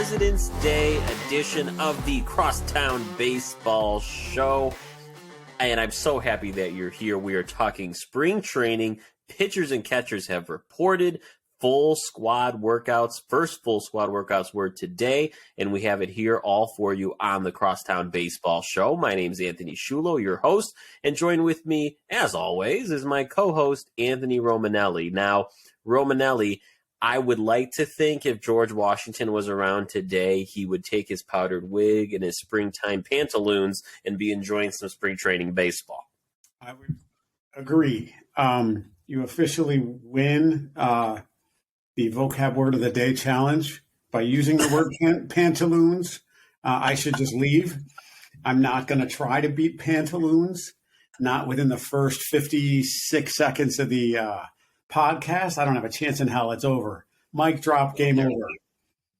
President's Day edition of the Crosstown Baseball Show. And I'm so happy that you're here. We are talking spring training. Pitchers and catchers have reported full squad workouts. First full squad workouts were today, and we have it here all for you on the Crosstown Baseball Show. My name's Anthony Schullo, your host, and joined with me, as always, is my co-host, Anthony Romanelli. Now, Romanelli, I would like to think if George Washington was around today, he would take his powdered wig and his springtime pantaloons and be enjoying some spring training baseball. I would agree. You officially win the vocab word of the day challenge by using the word pantaloons. I should just leave. I'm not going to try to beat pantaloons, not within the first 56 seconds of the podcast. I don't have a chance in hell. It's over. Mic drop, game over.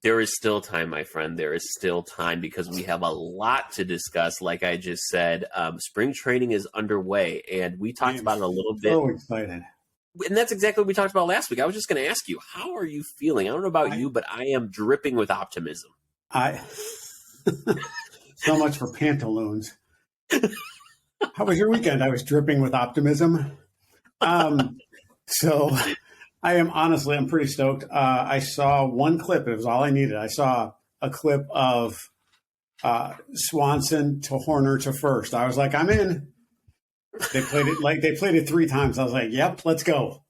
There is still time, my friend. There is still time because we have a lot to discuss. Like I just said, spring training is underway, and we talked about it a little bit. So excited. And that's exactly what we talked about last week. I was just going to ask you, how are you feeling? I don't know about you, but I am dripping with optimism. So much for pantaloons. How was your weekend? I was dripping with optimism. So I'm pretty stoked. I saw one clip. It was all I needed. I saw a clip of Swanson to Horner to first. I was like, I'm in. They played it 3 times. I was like, yep, let's go.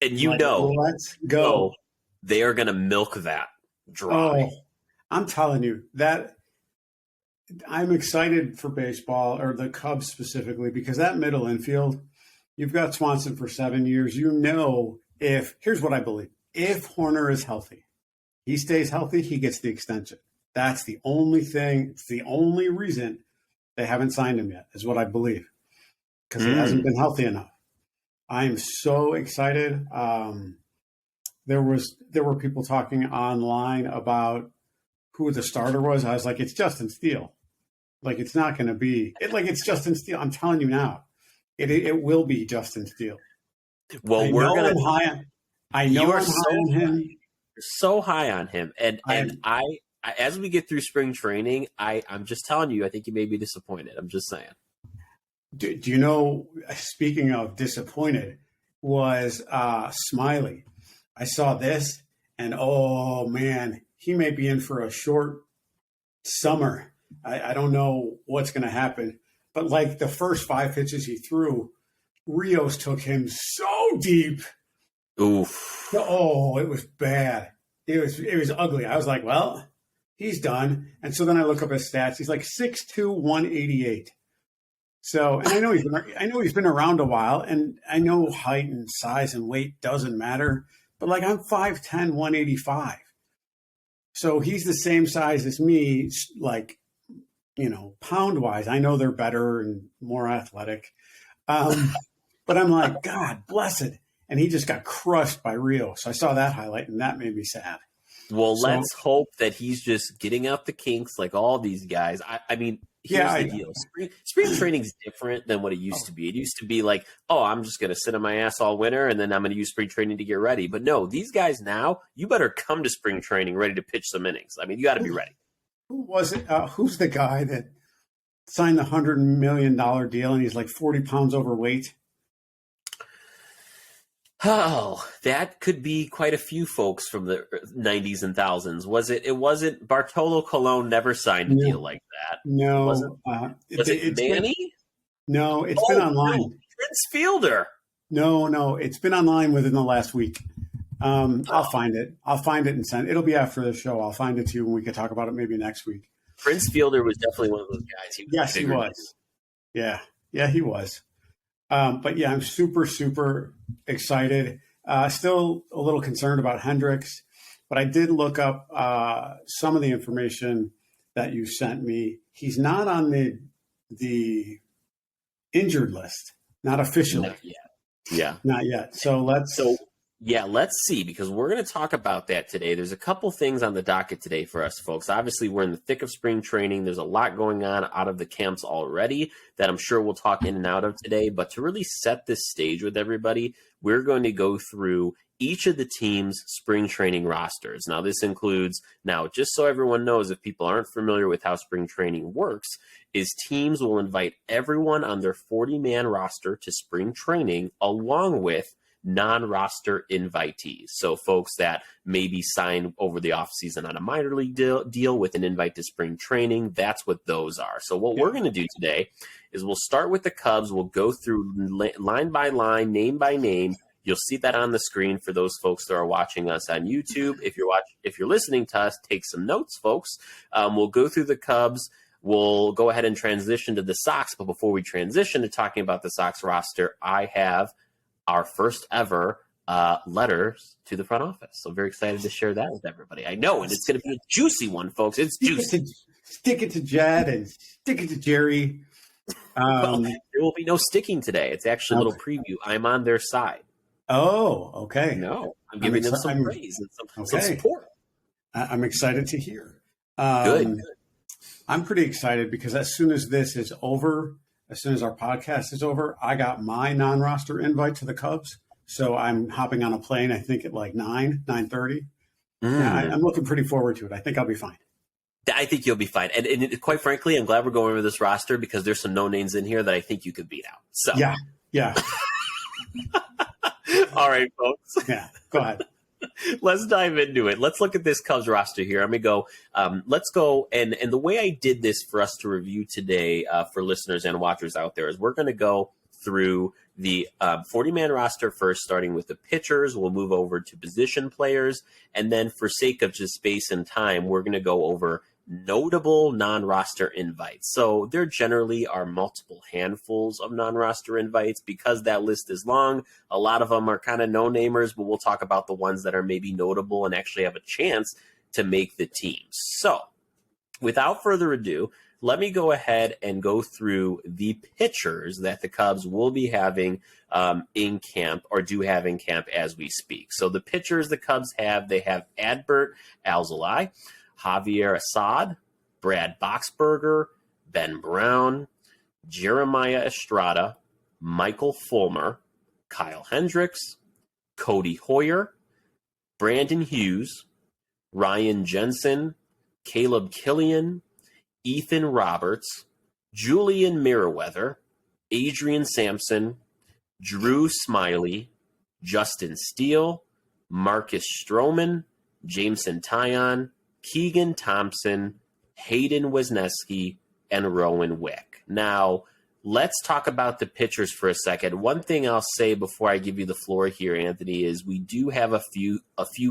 And let's go. They are going to milk that dry. Oh, I'm telling you that I'm excited for baseball, or the Cubs specifically, because that middle infield, you've got Swanson for 7 years. Here's what I believe. If Horner is healthy, he stays healthy, he gets the extension. That's the only thing. It's the only reason they haven't signed him yet, is what I believe. Because he hasn't been healthy enough. I am so excited. There were people talking online about who the starter was. I was like, it's Justin Steele. Like, it's not going to be it's Justin Steele. I'm telling you now, it will be Justin Steele. Well, I'm high on him. You're so high on him, and I as we get through spring training, I'm just telling you, I think you may be disappointed. I'm just saying. Do you know, speaking of disappointed, was Smiley. I saw this, and oh, man, he may be in for a short summer. I don't know what's going to happen. But like the first 5 pitches he threw, Rios took him so deep. Oof. Oh, it was bad. It was ugly. I was like, well, he's done. And so then I look up his stats. He's like 6'2", 188. So, and I know he's been around a while, and I know height and size and weight doesn't matter, but like I'm 5'10", 185. So he's the same size as me, like, pound wise. I know they're better and more athletic. But I'm like, God blessed. And he just got crushed by Rio. So I saw that highlight, and that made me sad. Well, let's hope that he's just getting out the kinks like all these guys. I mean, here's the deal. Spring training is different than what it used to be. It used to be like, oh, I'm just going to sit on my ass all winter, and then I'm going to use spring training to get ready. But no, these guys now, you better come to spring training ready to pitch some innings. I mean, you got to be ready. Who was it? Who's the guy that signed the $100 million deal, and he's like 40 pounds overweight? Oh, that could be quite a few folks from the 90s and thousands. Was it? It wasn't. Bartolo Colon never signed a deal like that. No. Was it Manny? No, it's been online. No, Prince Fielder. No, it's been online within the last week. I'll find it. And send it. It'll be after the show. I'll find it to you, and we can talk about it maybe next week. Prince Fielder was definitely one of those guys. He was. Yeah, he was. But yeah, I'm super, super excited. Still a little concerned about Hendricks, but I did look up some of the information that you sent me. He's not on the injured list, not officially. Not yet. Yeah. Not yet. So Yeah, let's see, because we're going to talk about that today. There's a couple things on the docket today for us, folks. Obviously, we're in the thick of spring training. There's a lot going on out of the camps already that I'm sure we'll talk in and out of today. But to really set this stage with everybody, we're going to go through each of the team's spring training rosters. Now, this includes, now, just so everyone knows, if people aren't familiar with how spring training works, is teams will invite everyone on their 40-man roster to spring training along with non-roster invitees. So folks that maybe sign over the offseason on a minor league deal with an invite to spring training, that's what those are. So what we're going to do today is we'll start with the Cubs. We'll go through line by line, name by name. You'll see that on the screen for those folks that are watching us on YouTube. If you're listening to us, take some notes, folks. We'll go through the Cubs. We'll go ahead and transition to the Sox. But before we transition to talking about the Sox roster, I have our first ever letters to the front office. So very excited to share that with everybody. I know, and it's going to be a juicy one, folks. It's juicy. Stick it to Jed and stick it to Jerry. Well, there will be no sticking today. It's actually a little preview. I'm on their side. Oh, okay. No, I'm giving them some praise and some support. I'm excited to hear. Good. I'm pretty excited because as soon as this is over, as soon as our podcast is over, I got my non-roster invite to the Cubs. So I'm hopping on a plane, I think at like 9:30. Yeah, I'm looking pretty forward to it. I think I'll be fine. I think you'll be fine. And quite frankly, I'm glad we're going over this roster because there's some no-names in here that I think you could beat out. So Yeah. All right, folks. Yeah, go ahead. Let's dive into it. Let's look at this Cubs roster here. I'm going to go, let's go. And the way I did this for us to review today for listeners and watchers out there is we're going to go through the 40-man roster first, starting with the pitchers. We'll move over to position players. And then for sake of just space and time, we're going to go over notable non-roster invites. So there generally are multiple handfuls of non-roster invites because that list is long. A lot of them are kind of no-namers, but we'll talk about the ones that are maybe notable and actually have a chance to make the team. So without further ado, let me go ahead and go through the pitchers that the Cubs will be having in camp or do have in camp as we speak. So the pitchers the Cubs have, they have Adbert Alzolay, Javier Assad, Brad Boxberger, Ben Brown, Jeremiah Estrada, Michael Fulmer, Kyle Hendricks, Cody Hoyer, Brandon Hughes, Ryan Jensen, Caleb Killian, Ethan Roberts, Julian Merriweather, Adrian Sampson, Drew Smiley, Justin Steele, Marcus Stroman, Jameson Taillon, Keegan Thompson, Hayden Wesneski, and Rowan Wick. Now, let's talk about the pitchers for a second. One thing I'll say before I give you the floor here, Anthony, is we do have a few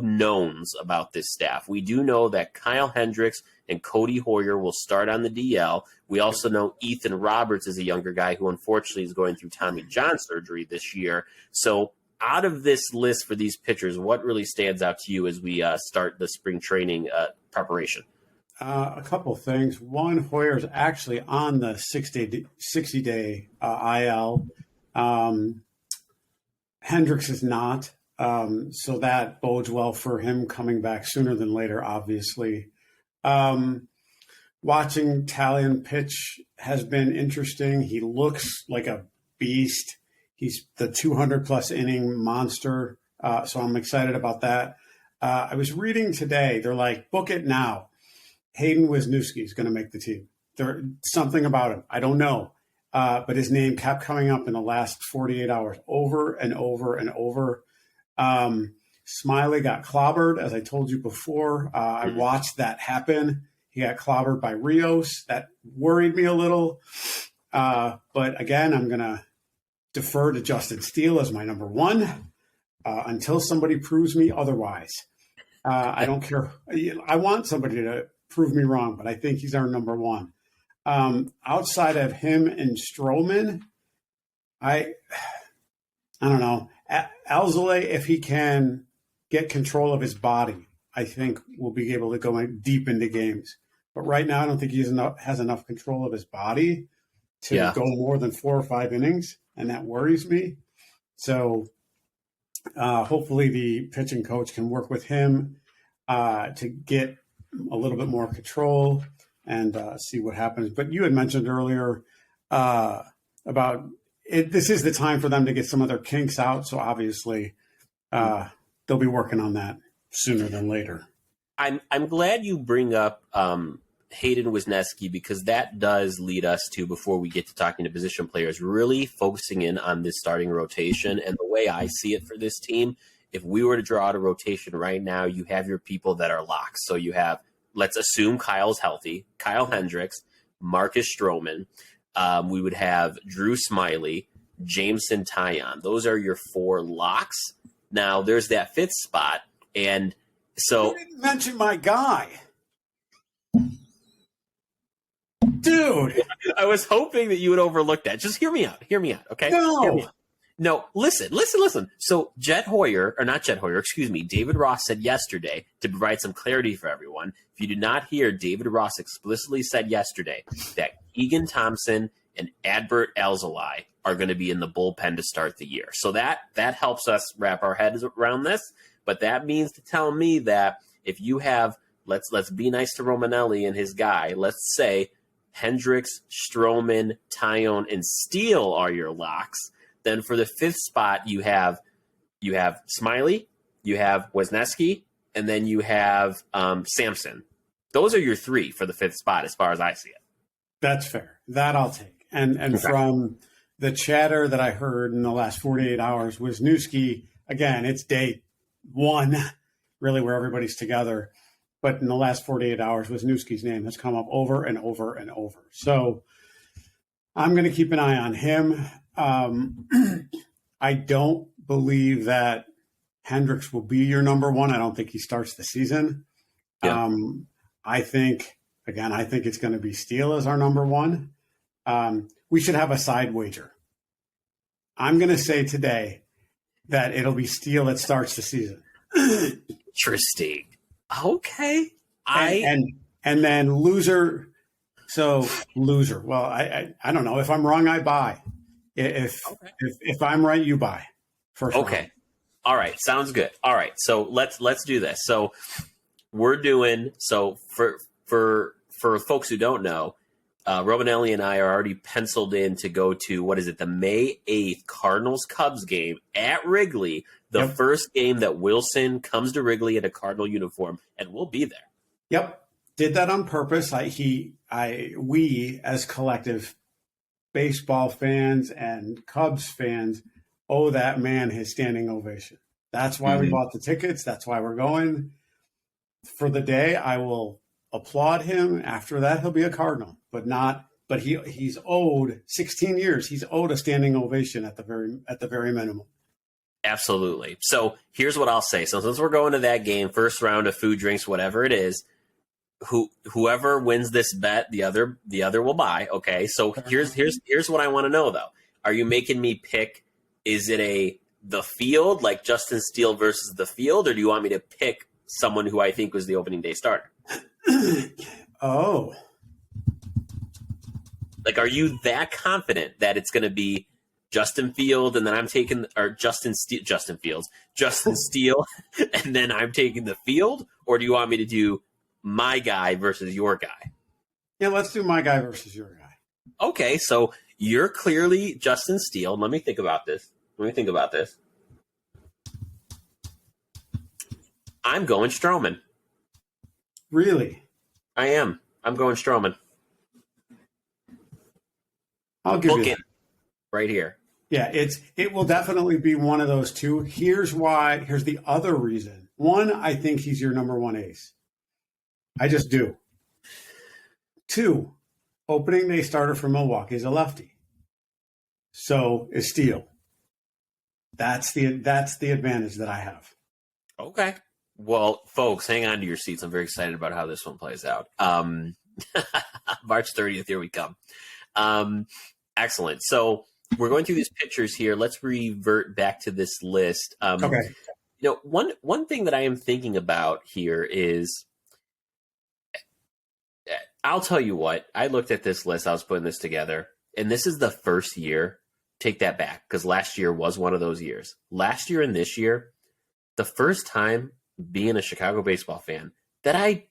knowns about this staff. We do know that Kyle Hendricks and Cody Hoyer will start on the DL. We also know Ethan Roberts is a younger guy who unfortunately is going through Tommy John surgery this year. So out of this list for these pitchers, what really stands out to you as we start the spring training preparation? A couple of things. One, Hoyer's actually on the 60-day IL. Hendricks is not. So that bodes well for him coming back sooner than later, obviously. Watching Taillon pitch has been interesting. He looks like a beast. He's the 200-plus inning monster. So I'm excited about that. I was reading today. They're like, book it now. Hayden Wesneski is going to make the team. There's something about him. I don't know. But his name kept coming up in the last 48 hours over and over and over. Smiley got clobbered, as I told you before. I watched that happen. He got clobbered by Rios. That worried me a little. But again, I'm going to defer to Justin Steele as my number one until somebody proves me otherwise. I don't care. I want somebody to prove me wrong, but I think he's our number one. Outside of him and Stroman, I don't know. Alzolay, if he can get control of his body, I think we'll be able to go deep into games. But right now, I don't think he has enough control of his body to go more than 4 or 5 innings, and that worries me. So Hopefully, the pitching coach can work with him to get a little bit more control and see what happens. But you had mentioned earlier about it. This is the time for them to get some of their kinks out. So obviously, they'll be working on that sooner than later. I'm glad you bring up Hayden Wisniewski, because that does lead us to, before we get to talking to position players, really focusing in on this starting rotation. And the way I see it for this team, if we were to draw out a rotation right now, you have your people that are locked. So you have, let's assume Kyle's healthy, Kyle Hendricks, Marcus Stroman. We would have Drew Smiley, Jameson Taillon. Those are your 4 locks. Now there's that 5th spot. And so you didn't mention my guy. Dude, I was hoping that you would overlook that. Just hear me out. Okay. No. No, listen. So David Ross said yesterday, to provide some clarity for everyone, if you did not hear, David Ross explicitly said yesterday that Keegan Thompson and Adbert Alzolay are going to be in the bullpen to start the year. So that helps us wrap our heads around this. But that means to tell me that if you have, let's be nice to Romanelli and his guy, let's say Hendricks, Stroman, Taillon, and Steele are your locks. Then for the 5th spot, you have Smiley, you have Wisniewski, and then you have Sampson. Those are your 3 for the 5th spot, as far as I see it. That's fair. That I'll take. And okay. From the chatter that I heard in the last 48 hours, Wisniewski, again, it's day 1, really, where everybody's together. But in the last 48 hours, Wisniewski's name has come up over and over and over. So I'm going to keep an eye on him. I don't believe that Hendricks will be your number 1. I don't think he starts the season. Yeah. I think it's going to be Steele as our number 1. We should have a side wager. I'm going to say today that it'll be Steele that starts the season. Interesting. Okay. And then loser. So loser. Well, I don't know. If I'm wrong, I buy. If I'm right, you buy. First. Okay. Round. All right. Sounds good. All right. So let's do this. So we're doing, so for folks who don't know, Romanelli and I are already penciled in to go to, what is it, the May 8th Cardinals-Cubs game at Wrigley, the first game that Wilson comes to Wrigley in a Cardinal uniform, and we'll be there. Yep. Did that on purpose. We, as collective baseball fans and Cubs fans, owe that man his standing ovation. That's why we bought the tickets. That's why we're going. For the day, I will applaud him. After that, he'll be a Cardinal, but he's owed 16 years. He's owed a standing ovation at the very minimum. Absolutely. So here's what I'll say. So since we're going to that game, first round of food, drinks, whatever it is, whoever wins this bet, the other will buy. Okay. So here's what I want to know though. Are you making me pick? Is it the field, like Justin Steele versus the field, or do you want me to pick someone who I think was the opening day starter? Oh. Like, are you that confident that it's going to be Justin Field and then I'm taking, or Justin Steele, and then I'm taking the field? Or do you want me to do my guy versus your guy? Yeah, let's do my guy versus your guy. Okay, so you're clearly Justin Steele. Let me think about this. I'm going Stroman. Really? I am. I'm going Stroman. I'll give you that. Right here. Yeah, it will definitely be one of those two. Here's why. Here's the other reason. One, I think he's your number 1 ace. I just do. 2, opening day starter for Milwaukee is a lefty. So is Steele. That's the advantage that I have. Okay. Well, folks, hang on to your seats. I'm very excited about how this one plays out. March 30th, here we come. Excellent. So we're going through these pictures here. Let's revert back to this list. Okay. One thing that I am thinking about here is, I'll tell you what, I looked at this list, I was putting this together, and this is the first year take that back, because last year was one of those years. Last year and this year, the first time being a Chicago baseball fan that I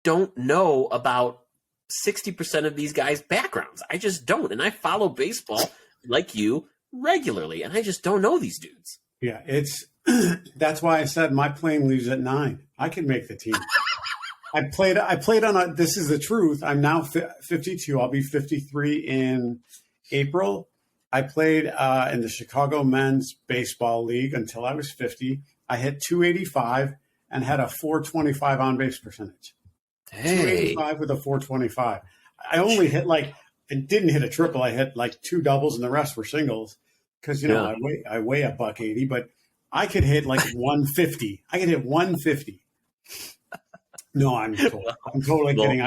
don't know about 60% of these guys' backgrounds. I just don't. And I follow baseball like you regularly, and I just don't know these dudes. Yeah, it's that's why I said my plane leaves at 9. I can make the team. I played on a, this is the truth. I'm now 52. I'll be 53 in April. I played in the Chicago Men's Baseball League until I was 50. I hit 285 and had a 425 on base percentage. Hey. 285 with a 425. I only hit I didn't hit a triple. I hit like 2 doubles and the rest were singles because, I weigh a buck 80, but I could hit like 150. I could hit 150. No, I'm totally kidding.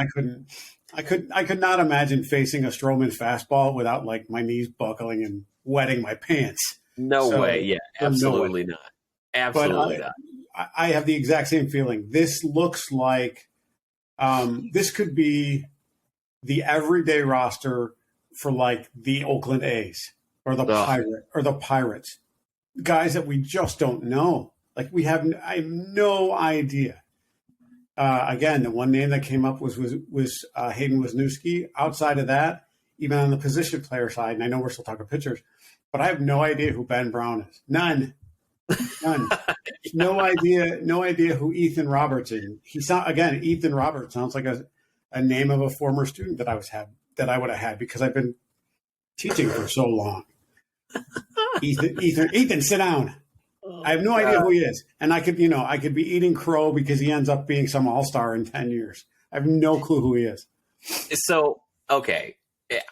I could not imagine facing a Stroman fastball without like my knees buckling and wetting my pants. No way. Yeah, absolutely not. Absolutely not. I have the exact same feeling. This looks like this could be the everyday roster for like the Oakland A's or the Pirates, guys that we just don't know. Like I have no idea. Again, the one name that came up was Hayden Wisniewski. Outside of that, even on the position player side, and I know we're still talking pitchers, but I have no idea who Ben Brown is. None. No idea who Ethan Roberts is. Ethan Roberts sounds like a name of a former student that I would have had because I've been teaching for so long. Ethan, sit down. I have no idea who he is. And I could be eating crow because he ends up being some all-star in 10 years. I have no clue who he is. So, okay.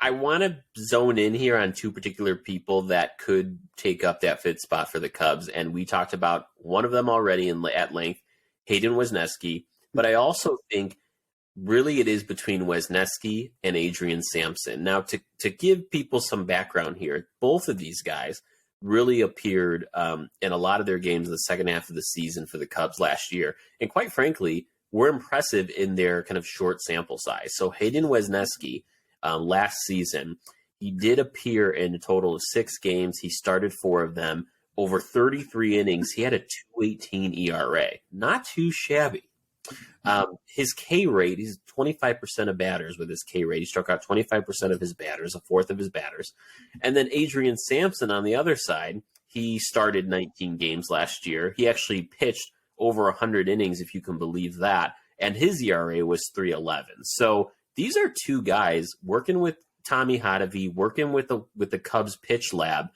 I want to zone in here on 2 particular people that could take up that fifth spot for the Cubs. And we talked about one of them already at length, Hayden Wesneski. But I also think really it is between Wesneski and Adrian Sampson. Now, to give people some background here, both of these guys really appeared in a lot of their games in the second half of the season for the Cubs last year. And quite frankly, were impressive in their kind of short sample size. So Hayden Wesneski, last season, he did appear in a total of 6 games. He started 4 of them, over 33 innings. He had a 2.18 ERA. Not too shabby. His K rate, he's 25% of batters with his K rate. He struck out 25% of his batters, a fourth of his batters. And then Adrian Sampson on the other side, he started 19 games last year. He actually pitched over 100 innings, if you can believe that. And his ERA was 3.11. So these are 2 guys working with Tommy Hotovy, working with the Cubs pitch lab.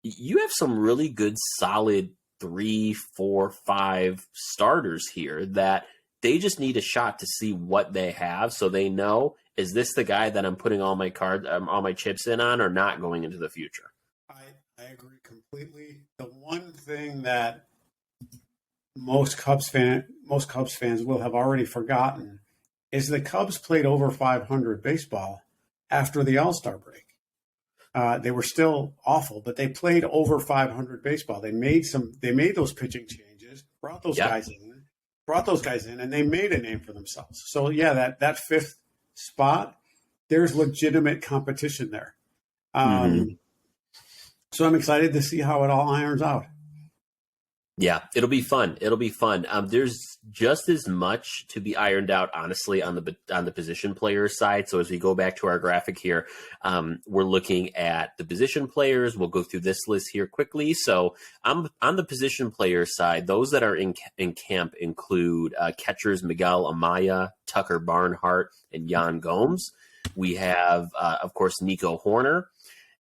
You have some really good, solid 3, 4, 5 starters here that they just need a shot to see what they have, so they know, is this the guy that I'm putting all my chips in on, or not going into the future? I agree completely. The one thing that most Cubs fans will have already forgotten is the Cubs played over 500 baseball after the All-Star break. They were still awful, but they played over 500 baseball. They made those pitching changes, brought those guys in, and they made a name for themselves. So yeah, that 5th spot, there's legitimate competition there. So I'm excited to see how it all irons out. Yeah, it'll be fun. There's just as much to be ironed out, honestly, on the position player side. So as we go back to our graphic here, we're looking at the position players. We'll go through this list here quickly. So on the position player side, those that are in camp include catchers Miguel Amaya, Tucker Barnhart, and Jan Gomes. We have, of course, Nico Horner,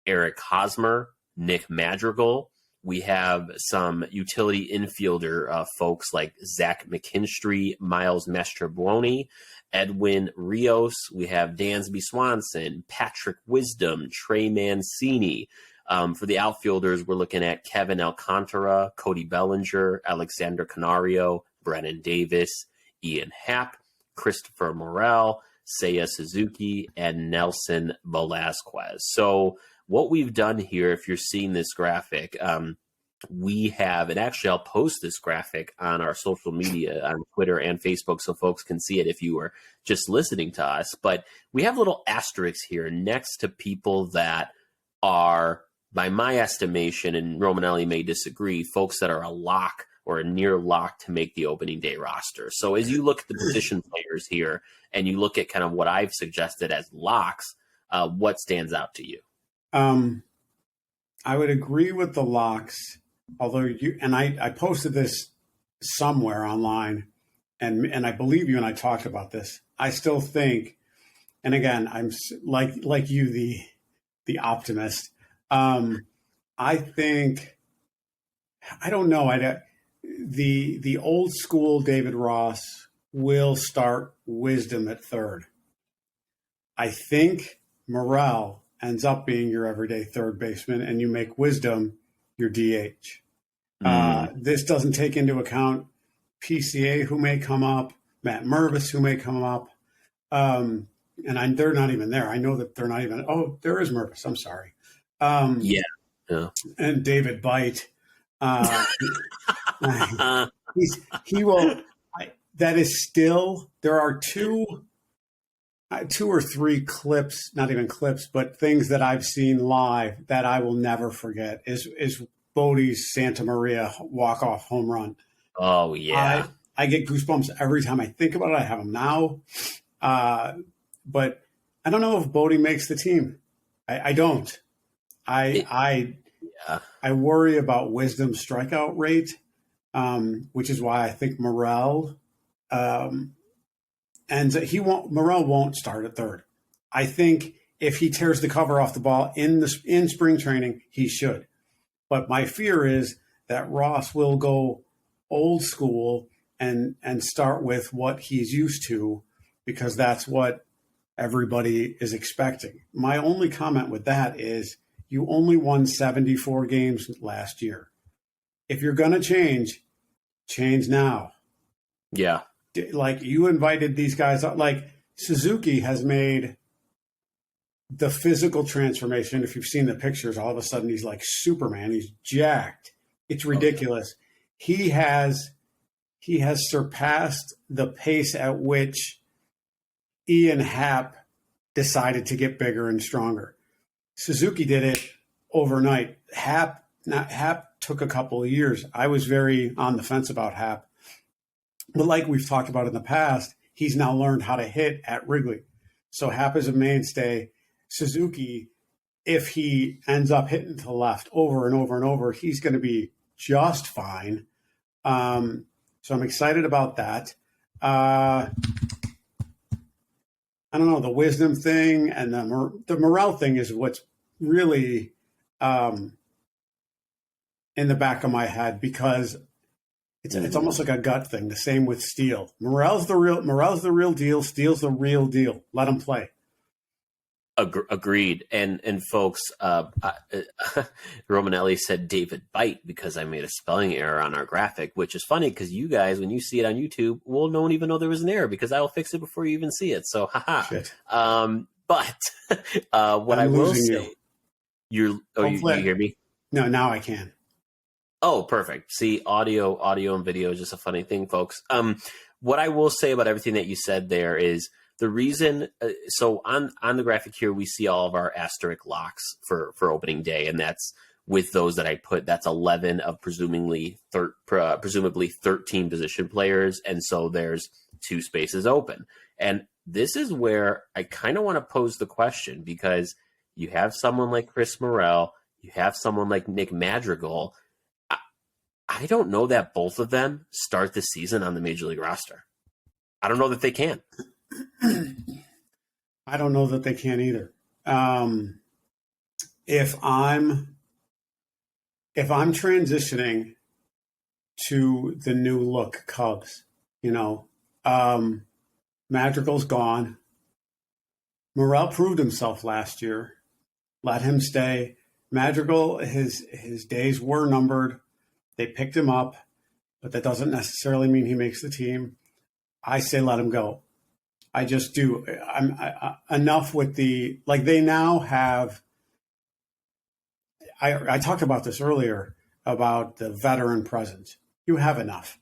Eric Hosmer, Nick Madrigal. We have some utility infielder folks like Zach McKinstry, Miles Mastrobuoni, Edwin Rios. We have Dansby Swanson, Patrick Wisdom, Trey Mancini. For the outfielders, we're looking at Kevin Alcantara, Cody Bellinger, Alexander Canario, Brennan Davis, Ian Happ, Christopher Morel, Seiya Suzuki, and Nelson Velasquez. So what we've done here, if you're seeing this graphic, we have, and actually I'll post this graphic on our social media, on Twitter and Facebook, so folks can see it if you were just listening to us. But we have little asterisks here next to people that are by my estimation, and Romanelli may disagree, folks that are a lock or a near lock to make the opening day roster. So as you look at the position players here and you look at kind of what I've suggested as locks, what stands out to you? I would agree with the locks, although I posted this somewhere online, and I believe you and I talked about this. I still think, and again, I'm like you, the optimist. I think, I don't know. The old school David Ross will start Wisdom at third. I think Morel ends up being your everyday third baseman, and you make Wisdom your DH. This doesn't take into account PCA, who may come up, Matt Mervis, who may come up. And they're not even there. I know that they're not even. Oh, there is Mervis. I'm sorry. Yeah. And David Bite. He will. That is still. There are two or three clips, not even clips, but things that I've seen live that I will never forget. Is Bodie's Santa Maria walk-off home run. Oh yeah. I get goosebumps every time I think about it. I have them now. But I don't know if Bodie makes the team. I don't. I worry about Wisdom's strikeout rate, which is why I think Morel Morel won't start at third. I think if he tears the cover off the ball in spring training, he should. But my fear is that Ross will go old school and start with what he's used to, because that's what everybody is expecting. My only comment with that is you only won 74 games last year. If you're going to change now. Yeah. Like, you invited these guys up. Like, Suzuki has made the physical transformation. If you've seen the pictures, all of a sudden he's like Superman. He's jacked. It's ridiculous. He has surpassed the pace at which Ian Happ decided to get bigger and stronger. Suzuki did it overnight. Happ took a couple of years. I was very on the fence about Happ. But like we've talked about in the past, he's now learned how to hit at Wrigley. So Happ is a mainstay. Suzuki, if he ends up hitting to the left over and over and over, he's going to be just fine. So I'm excited about that. I don't know, the Wisdom thing and the Morel thing is what's really in the back of my head, because it's almost like a gut thing. The same with Steele. Morel's the real deal. Steele's the real deal. Let him play. Agreed. And folks, Romanelli said David Bite because I made a spelling error on our graphic, which is funny because you guys, when you see it on YouTube, don't even know there was an error because I will fix it before you even see it. So, haha. Shit. But what I will say, you hear me? No, now I can. Oh, perfect. See, audio and video is just a funny thing, folks. What I will say about everything that you said there is the reason. So on the graphic here, we see all of our asterisk locks for opening day, and that's with those that I put. That's 11 of presumably 13 position players, and so there's 2 spaces open. And this is where I kind of want to pose the question, because you have someone like Chris Morel, you have someone like Nick Madrigal. I don't know that both of them start the season on the Major League roster. I don't know that they can. I don't know that they can either. If I'm transitioning to the new look Cubs, Madrigal's gone. Morel proved himself last year. Let him stay. Madrigal, his days were numbered. They picked him up, but that doesn't necessarily mean he makes the team. I say let him go. I just do. I'm enough with they now have. I talked about this earlier about the veteran presence. You have enough.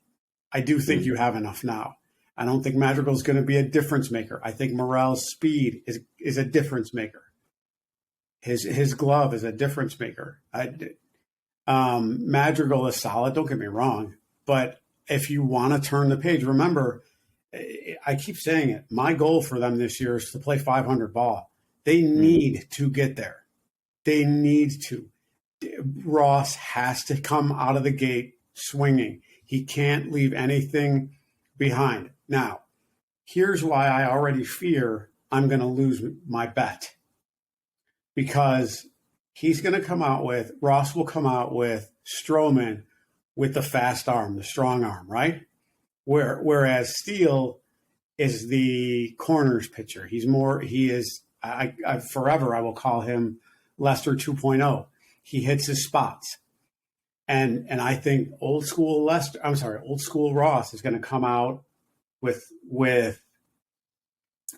I do think you have enough now. I don't think Madrigal's going to be a difference maker. I think Morel's speed is a difference maker. His glove is a difference maker. Madrigal is solid. Don't get me wrong, but if you want to turn the page, remember, I keep saying it. My goal for them this year is to play 500 ball. They need to get there. They need to. Ross has to come out of the gate swinging. He can't leave anything behind. Now, here's why I already fear I'm going to lose my bet. Because Ross will come out with Stroman with the fast arm, the strong arm, right? Whereas Steele is the corners pitcher. Forever I will call him Lester 2.0. He hits his spots. And I think old school Ross is going to come out with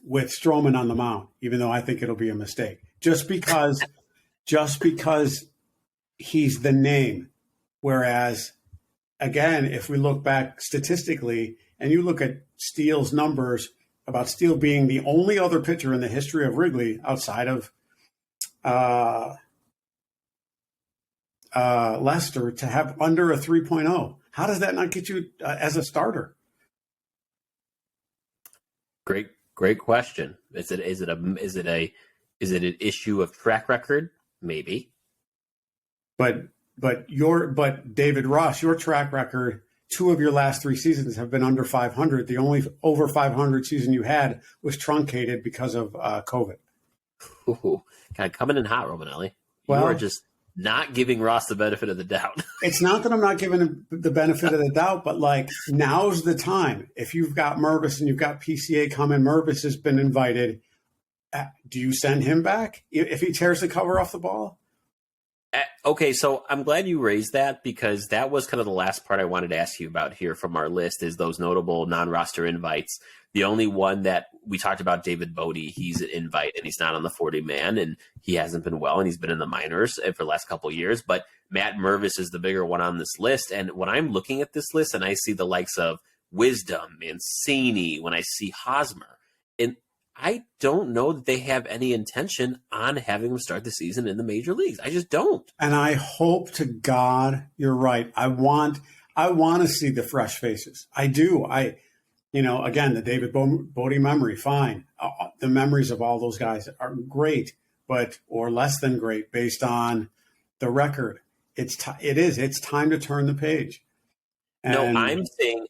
Stroman on the mound, even though I think it'll be a mistake. Just because he's the name. Whereas, again, if we look back statistically and you look at Steele's numbers about Steele being the only other pitcher in the history of Wrigley outside of Lester to have under a 3.0. How does that not get you as a starter? Great question. Is it an issue of track record? Maybe. But David Ross, your track record, 2 of your last 3 seasons have been under 500. The only over 500 season you had was truncated because of COVID. Ooh, kind of coming in hot, Romanelli. Well, you are just not giving Ross the benefit of the doubt. It's not that I'm not giving him the benefit of the doubt, but like now's the time. If you've got Mervis and you've got PCA coming, Mervis has been invited. Do you send him back if he tears the cover off the ball? Okay, so I'm glad you raised that because that was kind of the last part I wanted to ask you about here from our list is those notable non-roster invites. The only one that we talked about, David Bodie, he's an invite and he's not on the 40-man and he hasn't been well and he's been in the minors for the last couple of years. But Matt Mervis is the bigger one on this list. And when I'm looking at this list and I see the likes of Wisdom, Mancini, when I see Hosmer, and I don't know that they have any intention on having him start the season in the major leagues. I just don't. And I hope to God you're right. I want to see the fresh faces. I do. Again, the David Bodie memory, fine. The memories of all those guys are great, or less than great based on the record. It's time to turn the page. And no,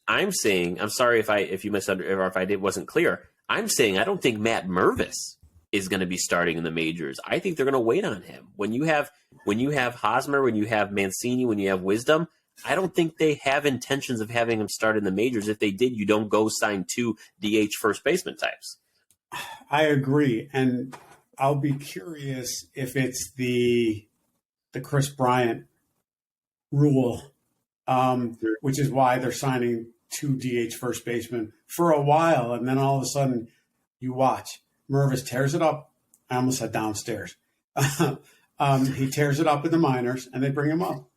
I'm saying. I'm sorry if you misunderstood or if I wasn't clear. I'm saying I don't think Matt Mervis is going to be starting in the majors. I think they're going to wait on him. When you have Hosmer, when you have Mancini, when you have Wisdom, I don't think they have intentions of having him start in the majors. If they did, you don't go sign 2 DH first baseman types. I agree, and I'll be curious if it's the Chris Bryant rule, which is why they're signing 2 DH first basemen for a while, and then all of a sudden you watch Mervis tears it up. I almost said downstairs. He tears it up in the minors, and they bring him up,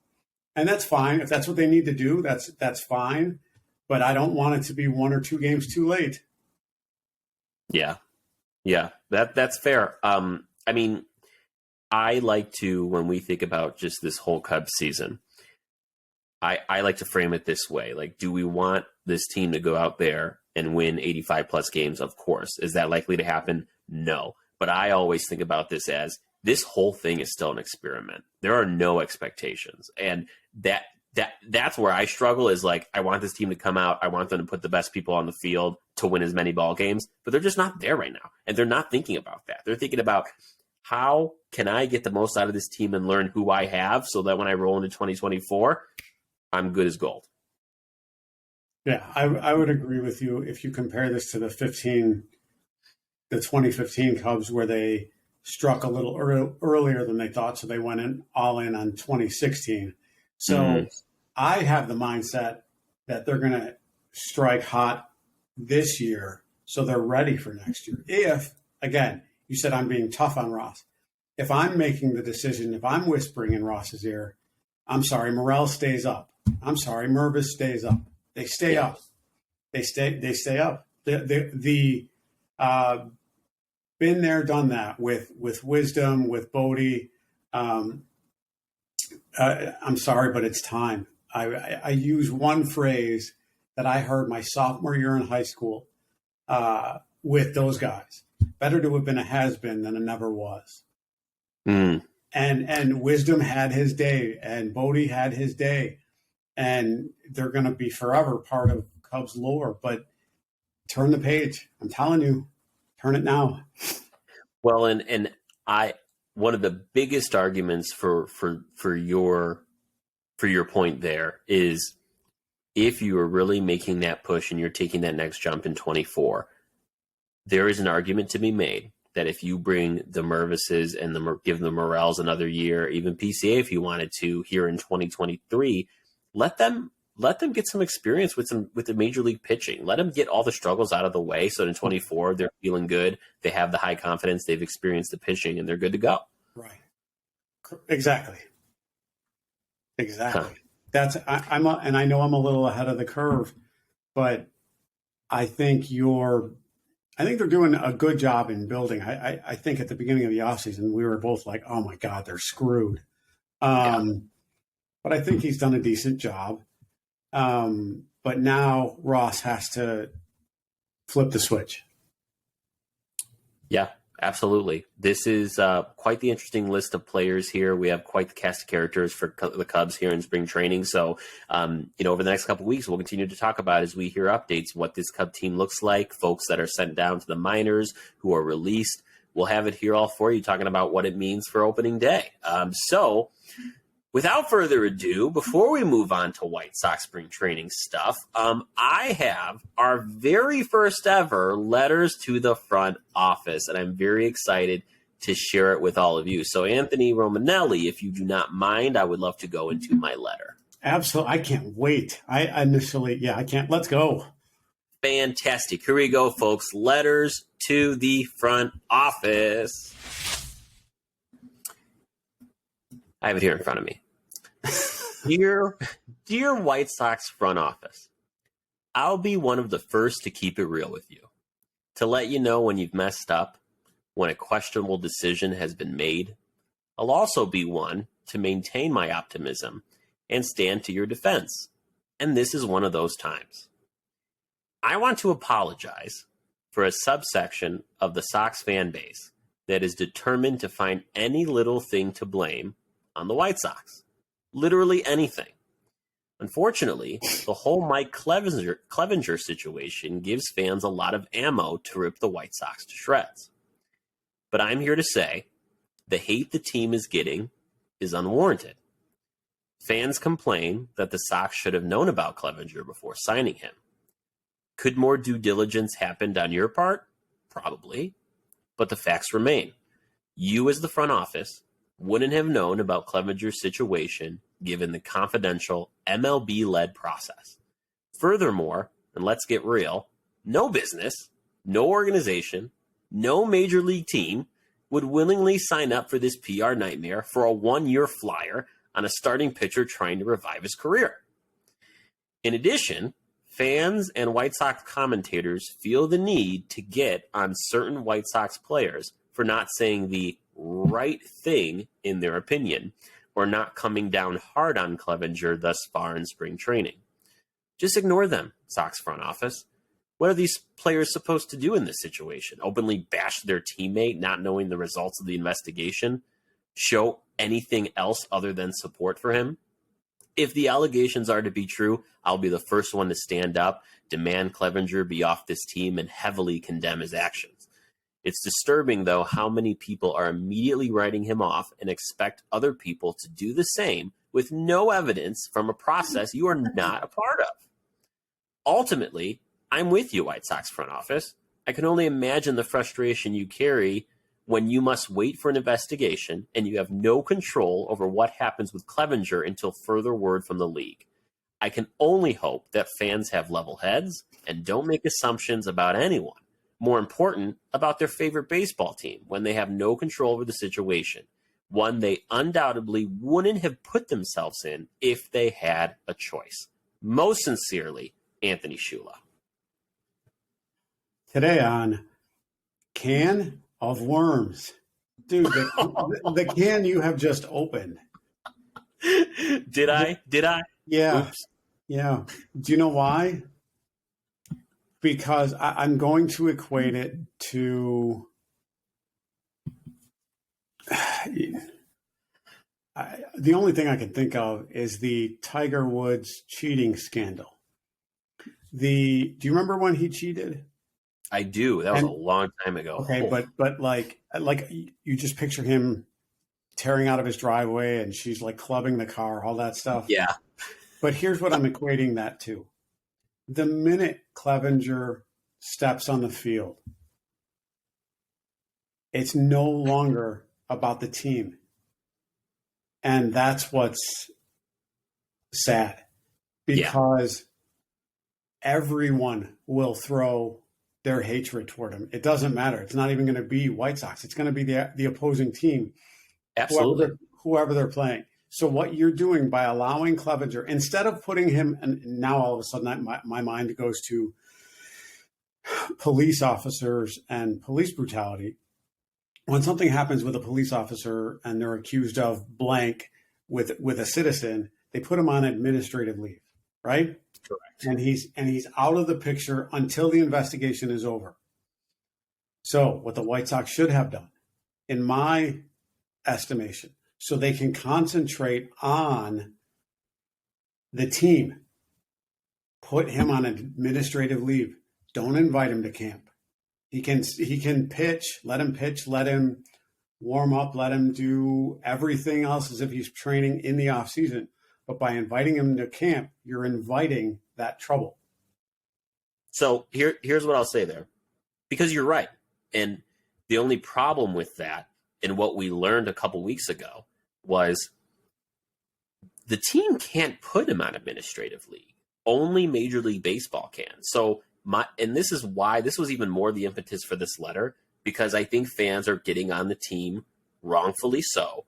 and that's fine. If that's what they need to do, that's fine. But I don't want it to be 1 or 2 games too late. Yeah, that's fair. I mean, I like to when we think about just this whole Cubs season. I like to frame it this way. Like, do we want this team to go out there and win 85 plus games? Of course. Is that likely to happen? No. But I always think about this as this whole thing is still an experiment. There are no expectations. And that's where I struggle is like, I want this team to come out. I want them to put the best people on the field to win as many ball games, but they're just not there right now. And they're not thinking about that. They're thinking about how can I get the most out of this team and learn who I have so that when I roll into 2024, I'm good as gold. Yeah, I would agree with you if you compare this to the 2015 Cubs where they struck a little earlier than they thought, so they went all in on 2016. So I have the mindset that they're going to strike hot this year so they're ready for next year. If, again, you said I'm being tough on Ross. If I'm making the decision, if I'm whispering in Ross's ear, I'm sorry, Morel stays up. I'm sorry, Mervis stays up. They stay up. They stay up. The been there, done that with Wisdom, with Bodie. I'm sorry, but it's time. I use one phrase that I heard my sophomore year in high school with those guys. Better to have been a has-been than a never was. Mm. And Wisdom had his day, and Bodie had his day, and they're going to be forever part of Cubs lore. But turn the page. I'm telling you, turn it now. Well, and one of the biggest arguments for your point there is, if you are really making that push and you're taking that next jump in 24, there is an argument to be made that if you bring the Mervises and give the Morels another year, even PCA if you wanted to, here in 2023, let them get some experience with the major league pitching. Let them get all the struggles out of the way, so in 24 they're feeling good, they have the high confidence, they've experienced the pitching, and they're good to go. Right. Exactly. Huh. And I know I'm a little ahead of the curve, but I think they're doing a good job in building. I think at the beginning of the offseason, we were both like, oh my God, they're screwed. But I think he's done a decent job. But now Ross has to flip the switch. Yeah, absolutely. This is quite the interesting list of players here. We have quite the cast of characters for the Cubs here in spring training. So, over the next couple of weeks, we'll continue to talk about, as we hear updates, what this Cub team looks like, folks that are sent down to the minors, who are released. We'll have it here all for you, talking about what it means for opening day. So without further ado, before we move on to White Sox spring training stuff, I have our very first ever letters to the front office, and I'm very excited to share it with all of you. So, Anthony Romanelli, if you do not mind, I would love to go into my letter. Absolutely. I can't wait. I can't. Let's go. Fantastic. Here we go, folks. Letters to the front office. I have it here in front of me. Dear White Sox front office, I'll be one of the first to keep it real with you, to let you know when you've messed up, when a questionable decision has been made. I'll also be one to maintain my optimism and stand to your defense, and this is one of those times. I want to apologize for a subsection of the Sox fan base that is determined to find any little thing to blame on the White Sox. Literally anything. Unfortunately, the whole Mike Clevinger situation gives fans a lot of ammo to rip the White Sox to shreds. But I'm here to say the hate the team is getting is unwarranted. Fans complain that the Sox should have known about Clevinger before signing him. Could more due diligence happened on your part? Probably. But the facts remain. You, as the front office, wouldn't have known about Clevinger's situation given the confidential MLB-led process. Furthermore, and let's get real, no business, no organization, no major league team would willingly sign up for this PR nightmare for a one-year flyer on a starting pitcher trying to revive his career. In addition, fans and White Sox commentators feel the need to get on certain White Sox players for not saying the right thing in their opinion, or not coming down hard on Clevinger thus far in spring training. Just ignore them, Sox front office. What are these players supposed to do in this situation? Openly bash their teammate, not knowing the results of the investigation? Show anything else other than support for him? If the allegations are to be true, I'll be the first one to stand up, demand Clevinger be off this team, and heavily condemn his actions. It's disturbing, though, how many people are immediately writing him off and expect other people to do the same with no evidence from a process you are not a part of. Ultimately, I'm with you, White Sox front office. I can only imagine the frustration you carry when you must wait for an investigation and you have no control over what happens with Clevinger until further word from the league. I can only hope that fans have level heads and don't make assumptions about anyone. More important, about their favorite baseball team when they have no control over the situation, one they undoubtedly wouldn't have put themselves in if they had a choice. Most sincerely, Anthony Schullo. Today on Can of worms. Dude, the can you have just opened. Did I? Yeah. Oops. Yeah. Do you know why? Because I'm going to equate it to the only thing I can think of is the Tiger Woods cheating scandal. Do you remember when he cheated? I do. That was a And long time ago. okay, Oh, but like you just picture him tearing out of his driveway and she's like clubbing the car, all that stuff. yeah. But here's what I'm equating that to. The minute Clevenger steps on the field, it's no longer about the team. And that's what's sad because everyone will throw their hatred toward him. It doesn't matter. It's not even going to be White Sox. It's going to be the opposing team, Absolutely. whoever they're playing. So what you're doing by allowing Clevenger, instead of putting him, and now all of a sudden my mind goes to police officers and police brutality. When something happens with a police officer and they're accused of blank with a citizen, they put him on administrative leave, right? Correct. And he's out of the picture until the investigation is over. So what the White Sox should have done, in my estimation, so they can concentrate on the team, put him on administrative leave. Don't invite him to camp. He can pitch, let him warm up, let him do everything else as if he's training in the off season. But by inviting him to camp, you're inviting that trouble. So here's what I'll say there, because you're right. And the only problem with that and what we learned a couple weeks ago was the team can't put him on administrative leave. Only Major League Baseball can. So and this is why this was even more the impetus for this letter, because I think fans are getting on the team, wrongfully so,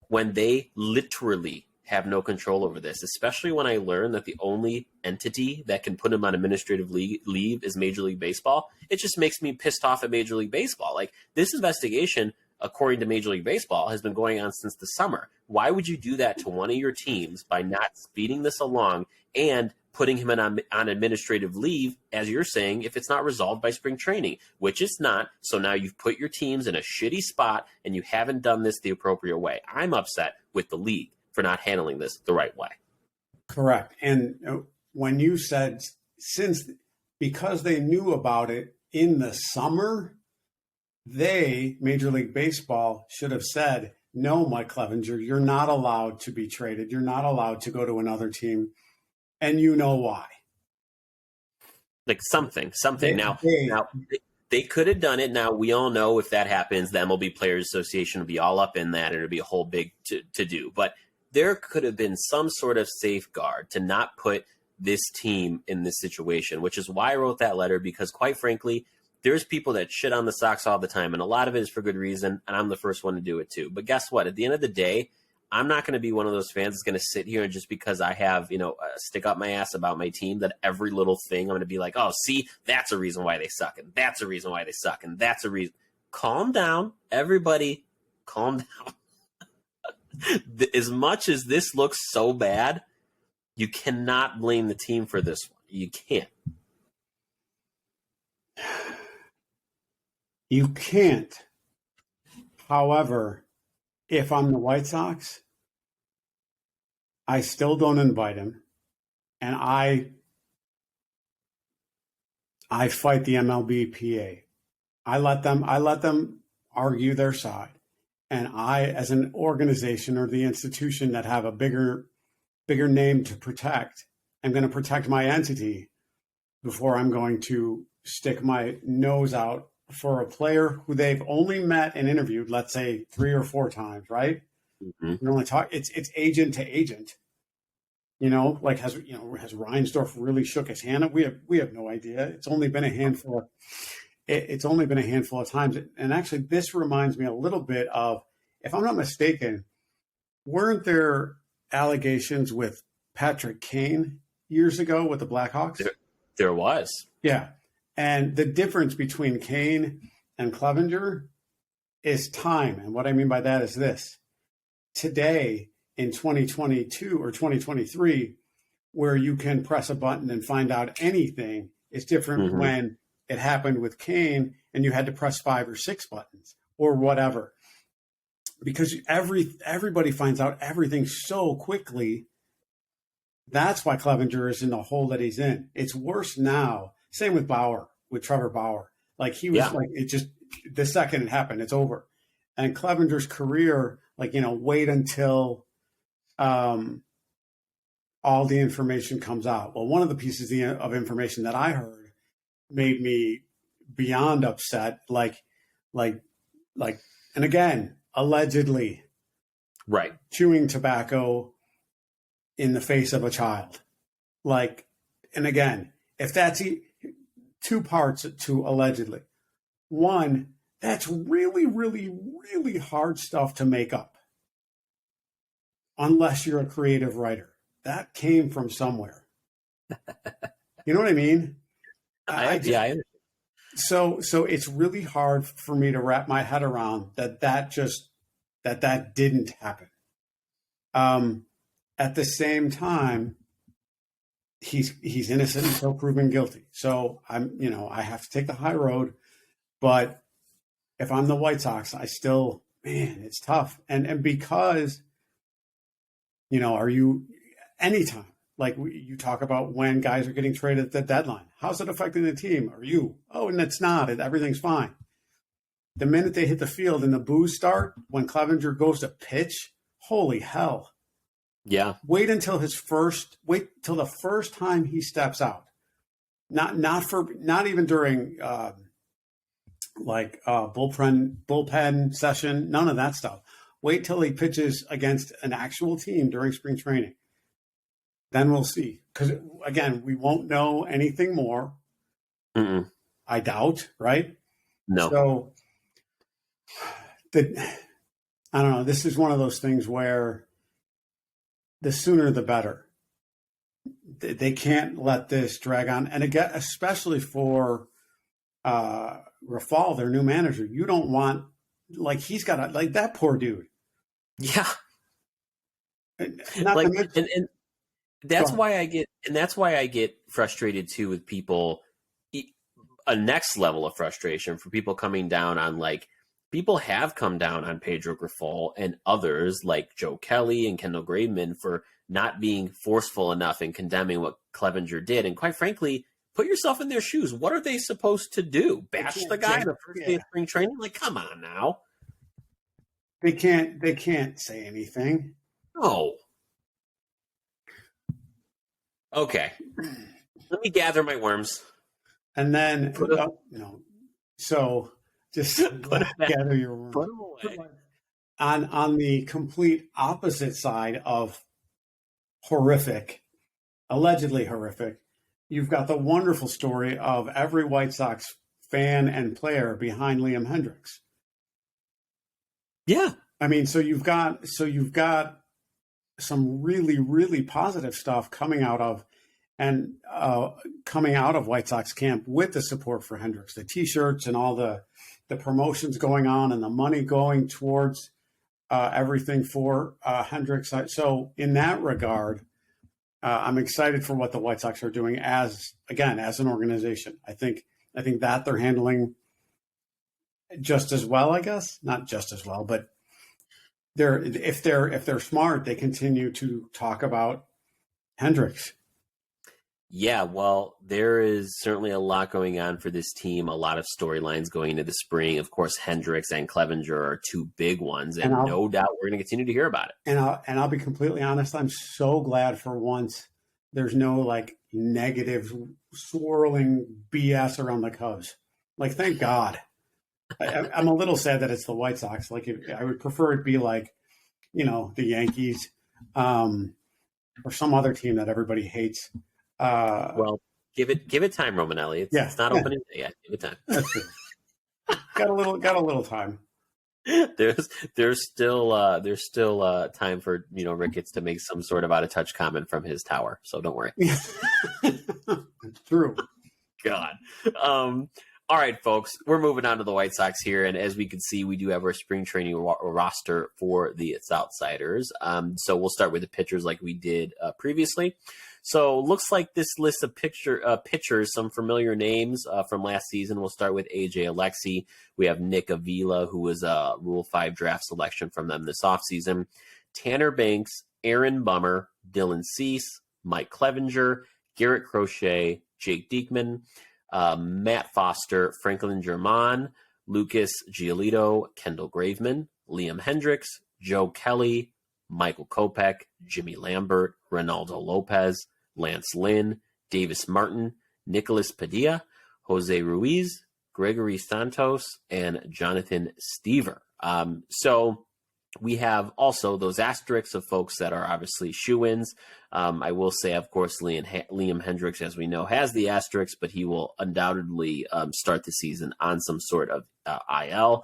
when they literally have no control over this, especially when I learned that the only entity that can put him on administrative leave is Major League Baseball. It just makes me pissed off at Major League Baseball. Like, this investigation, according to Major League Baseball, has been going on since the summer. Why would you do that to one of your teams by not speeding this along and putting him on administrative leave, as you're saying, if it's not resolved by spring training, which it's not. So now you've put your teams in a shitty spot and you haven't done this the appropriate way. I'm upset with the league for not handling this the right way. Correct. And when you said because they knew about it in the summer, Major League Baseball, should have said, no, Mike Clevenger, you're not allowed to be traded. You're not allowed to go to another team. And you know why. Like something. Now, they could have done it. Now, we all know if that happens, the MLB Players Association will be all up in that, and it'll be a whole big to do. But there could have been some sort of safeguard to not put this team in this situation, which is why I wrote that letter, because quite frankly, there's people that shit on the Sox all the time, and a lot of it is for good reason, and I'm the first one to do it too. But guess what? At the end of the day, I'm not going to be one of those fans that's going to sit here and just because I have, stick up my ass about my team, that every little thing I'm going to be like, oh, see, that's a reason why they suck, and that's a reason why they suck, and that's a reason. Calm down. Everybody, calm down. As much as this looks so bad, you cannot blame the team for this one. You can't. You can't. However, if I'm the White Sox, I still don't invite him, and I fight the MLBPA. I let them argue their side, and I, as an organization or the institution that have a bigger name to protect, I'm going to protect my entity before I'm going to stick my nose out for a player who they've only met and interviewed, let's say 3 or 4 times, right? Mm-hmm. We only talk. It's agent to agent. Like has Reinsdorf really shook his hand? We have no idea. It's only been a handful. It's only been a handful of times. And actually, this reminds me a little bit of, if I'm not mistaken, weren't there allegations with Patrick Kane years ago with the Blackhawks? There was. Yeah. And the difference between Kane and Clevenger is time. And what I mean by that is this. Today in 2022 or 2023, where you can press a button and find out anything, is different when it happened with Kane and you had to press 5 or 6 buttons or whatever. Because everybody finds out everything so quickly. That's why Clevenger is in the hole that he's in. It's worse now. Same with Trevor Bauer. Like he was like, it just, the second it happened, it's over. And Clevenger's career, like, wait until all the information comes out. Well, one of the pieces of information that I heard made me beyond upset. Like, and again, allegedly, right, chewing tobacco in the face of a child. Like, and again, if that's two parts to allegedly. One, that's really, really, really hard stuff to make up. Unless you're a creative writer. That came from somewhere. You know what I mean? I understand. So it's really hard for me to wrap my head around that didn't happen. At the same time, he's innocent until proven guilty. So I have to take the high road. But if I'm the White Sox, I still, it's tough. And because, are you anytime, like you talk about when guys are getting traded at the deadline, how's it affecting the team? Are you? Oh, and it's not. Everything's fine. The minute they hit the field and the boos start, when Clevenger goes to pitch, holy hell. Yeah. Wait till the first time he steps out. Not even during bullpen session, none of that stuff. Wait till he pitches against an actual team during spring training. Then we'll see. Because, again, we won't know anything more. I doubt, right? No. So, I don't know. This is one of those things where the sooner the better. They can't let this drag on. And again, especially for Rafal, their new manager, you don't want, he's got that poor dude. Yeah. And that's why I get frustrated too with people. A next level of frustration for people coming down on people have come down on Pedro Grifol and others like Joe Kelly and Kendall Graveman for not being forceful enough in condemning what Clevenger did. And quite frankly, put yourself in their shoes. What are they supposed to do? Bash the guy the first day of spring training? Come on now. They can't say anything. No. Okay. Let me gather my worms. And then, so just gather your worms. Put them away. On the complete opposite side of horrific, allegedly horrific, you've got the wonderful story of every White Sox fan and player behind Liam Hendriks. Yeah. I mean, so you've got some really, really positive stuff coming out of White Sox camp with the support for Hendriks, the T-shirts and all the promotions going on and the money going towards everything for Hendriks. So in that regard, I'm excited for what the White Sox are doing as an organization. I think that they're handling just as well, I guess. Not just as well, but if they're smart, they continue to talk about Hendriks. Yeah, well, there is certainly a lot going on for this team, a lot of storylines going into the spring. Of course, Hendriks and Clevenger are two big ones, and no doubt we're going to continue to hear about it. And I'll be completely honest, I'm so glad for once there's no negative swirling BS around the Cubs. Thank God. I'm a little sad that it's the White Sox. I would prefer it be the Yankees or some other team that everybody hates. Well, give it time, Romanelli. It's not opening yet. Give it time. That's true. got a little time. There's still time for Ricketts to make some sort of out of touch comment from his tower. So don't worry. It's true. God. All right, folks, we're moving on to the White Sox here, and as we can see, we do have our spring training roster for the Southsiders. So we'll start with the pitchers like we did previously. So looks like this list of pitchers, some familiar names from last season. We'll start with AJ Alexy. We have Nick Avila, who was a Rule 5 draft selection from them this offseason. Tanner Banks, Aaron Bummer, Dylan Cease, Mike Clevenger, Garrett Crochet, Jake Diekman, Matt Foster, Franklin German, Lucas Giolito, Kendall Graveman, Liam Hendricks, Joe Kelly, Michael Kopech, Jimmy Lambert, Ronaldo Lopez, Lance Lynn, Davis Martin, Nicholas Padilla, Jose Ruiz, Gregory Santos, and Jonathan Stever. So we have also those asterisks of folks that are obviously shoe-ins. I will say, of course, Liam Hendricks, as we know, has the asterisk, but he will undoubtedly start the season on some sort of IL.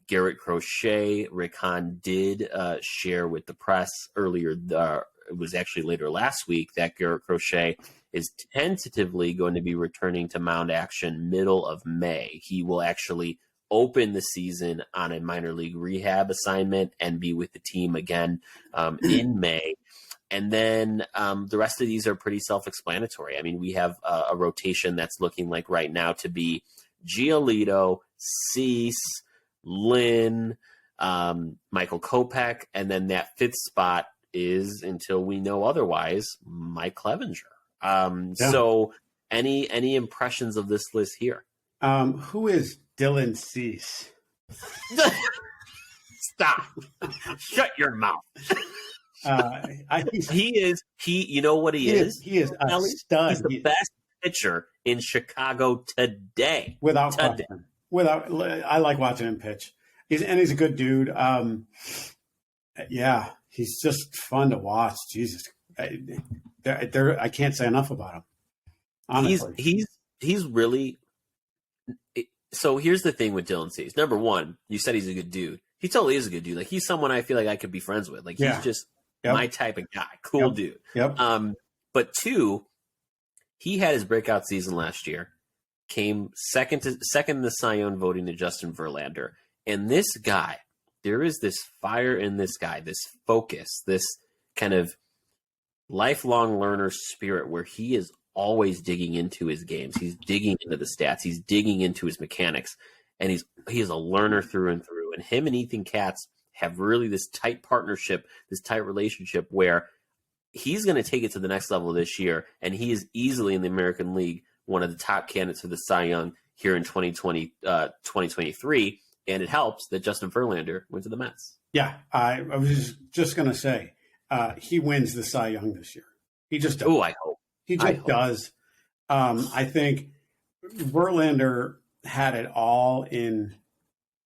Garrett Crochet, Rick Hahn did share with the press earlier, it was actually later last week, that Garrett Crochet is tentatively going to be returning to mound action middle of May. He will actually open the season on a minor league rehab assignment and be with the team again in May. And then the rest of these are pretty self-explanatory. I mean, we have a rotation that's looking like right now to be Giolito, Cease, Lynn, Michael Kopech, and then that fifth spot is, until we know otherwise, Mike Clevenger. So any impressions of this list here? Who is Dylan Cease? Stop. Shut your mouth. You know what he is? He is a stud. He's the best pitcher in Chicago today. Without question. I like watching him pitch. He's a good dude. Yeah, he's just fun to watch. Jesus. I can't say enough about him. Honestly. He's really. So here's the thing with Dylan Cease. Number one, you said he's a good dude. He totally is a good dude. Like, he's someone I feel like I could be friends with. Like, he's just my type of guy. Cool dude. Yep. But two, he had his breakout season last year. Came second in the Cy Young voting to Justin Verlander. And this guy, there is this fire in this guy, this focus, this kind of lifelong learner spirit where he is always digging into his games. He's digging into the stats. He's digging into his mechanics. And he is a learner through and through. And him and Ethan Katz have really this tight partnership, this tight relationship where he's going to take it to the next level this year. And he is easily in the American League one of the top candidates for the Cy Young here in 2023. And it helps that Justin Verlander went to the Mets. Yeah, I was just going to say, he wins the Cy Young this year. He just does. Oh, I hope. He just does. I think Verlander had it all in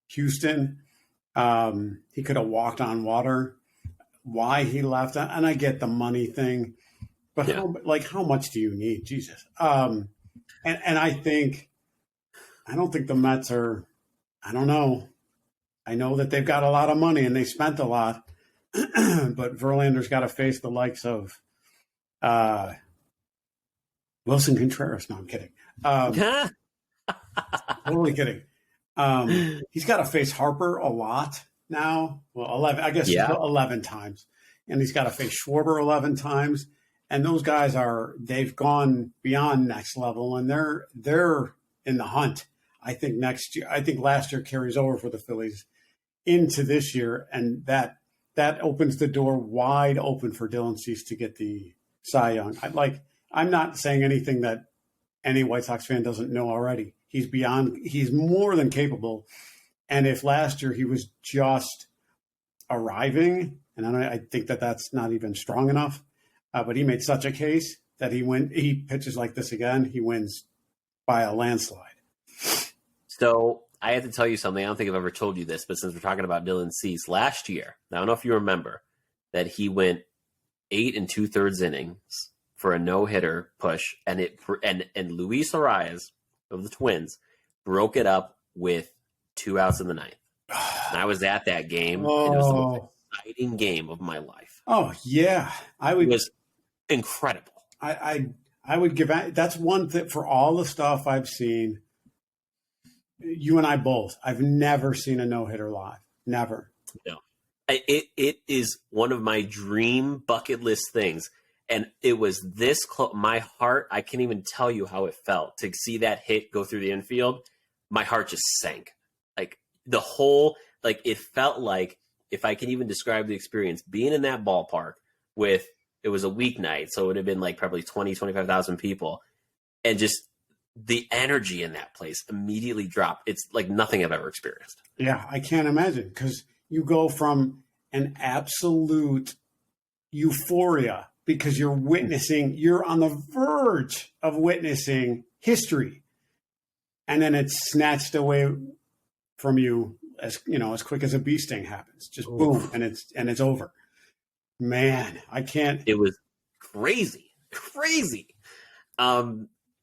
Houston. He could have walked on water. Why he left, and I get the money thing, but how much do you need? Jesus. And I don't think the Mets are. I don't know. I know that they've got a lot of money and they spent a lot, but Verlander's got to face the likes of Wilson Contreras. No, I'm kidding. Totally kidding. He's got to face Harper a lot now. Well, 11, I guess 11 times. And he's got to face Schwarber 11 times. And those guys they've gone beyond next level and they're in the hunt. I think last year carries over for the Phillies into this year. And that opens the door wide open for Dylan Cease to get the Cy Young. I'm not saying anything that any White Sox fan doesn't know already. He's more than capable. And if last year he was just arriving, and I think that's not even strong enough, but he made such a case that he pitches like this again, he wins by a landslide. So I have to tell you something. I don't think I've ever told you this, but since we're talking about Dylan Cease, last year, I don't know if you remember, that he went 8 2/3 innings for a no-hitter push, and Luis Arias of the Twins broke it up with 2 outs in the ninth. And I was at that game, and it was the most exciting game of my life. Oh yeah, it was incredible. I would give that's one thing for all the stuff I've seen. You and I both. I've never seen a no-hitter live. Never. No. It is one of my dream bucket list things. And it was this close. My heart, I can't even tell you how it felt to see that hit go through the infield. My heart just sank. Like the whole, like it felt like, if I can even describe the experience, being in that ballpark with, it was a weeknight, so it would have been like probably 20, 25,000 people. And just the energy in that place immediately dropped. It's like nothing I've ever experienced. Yeah, I can't imagine, because you go from an absolute euphoria because you're on the verge of witnessing history. And then it's snatched away from you as quick as a bee sting happens. Just boom, and it's over. Man, I can't. It was crazy.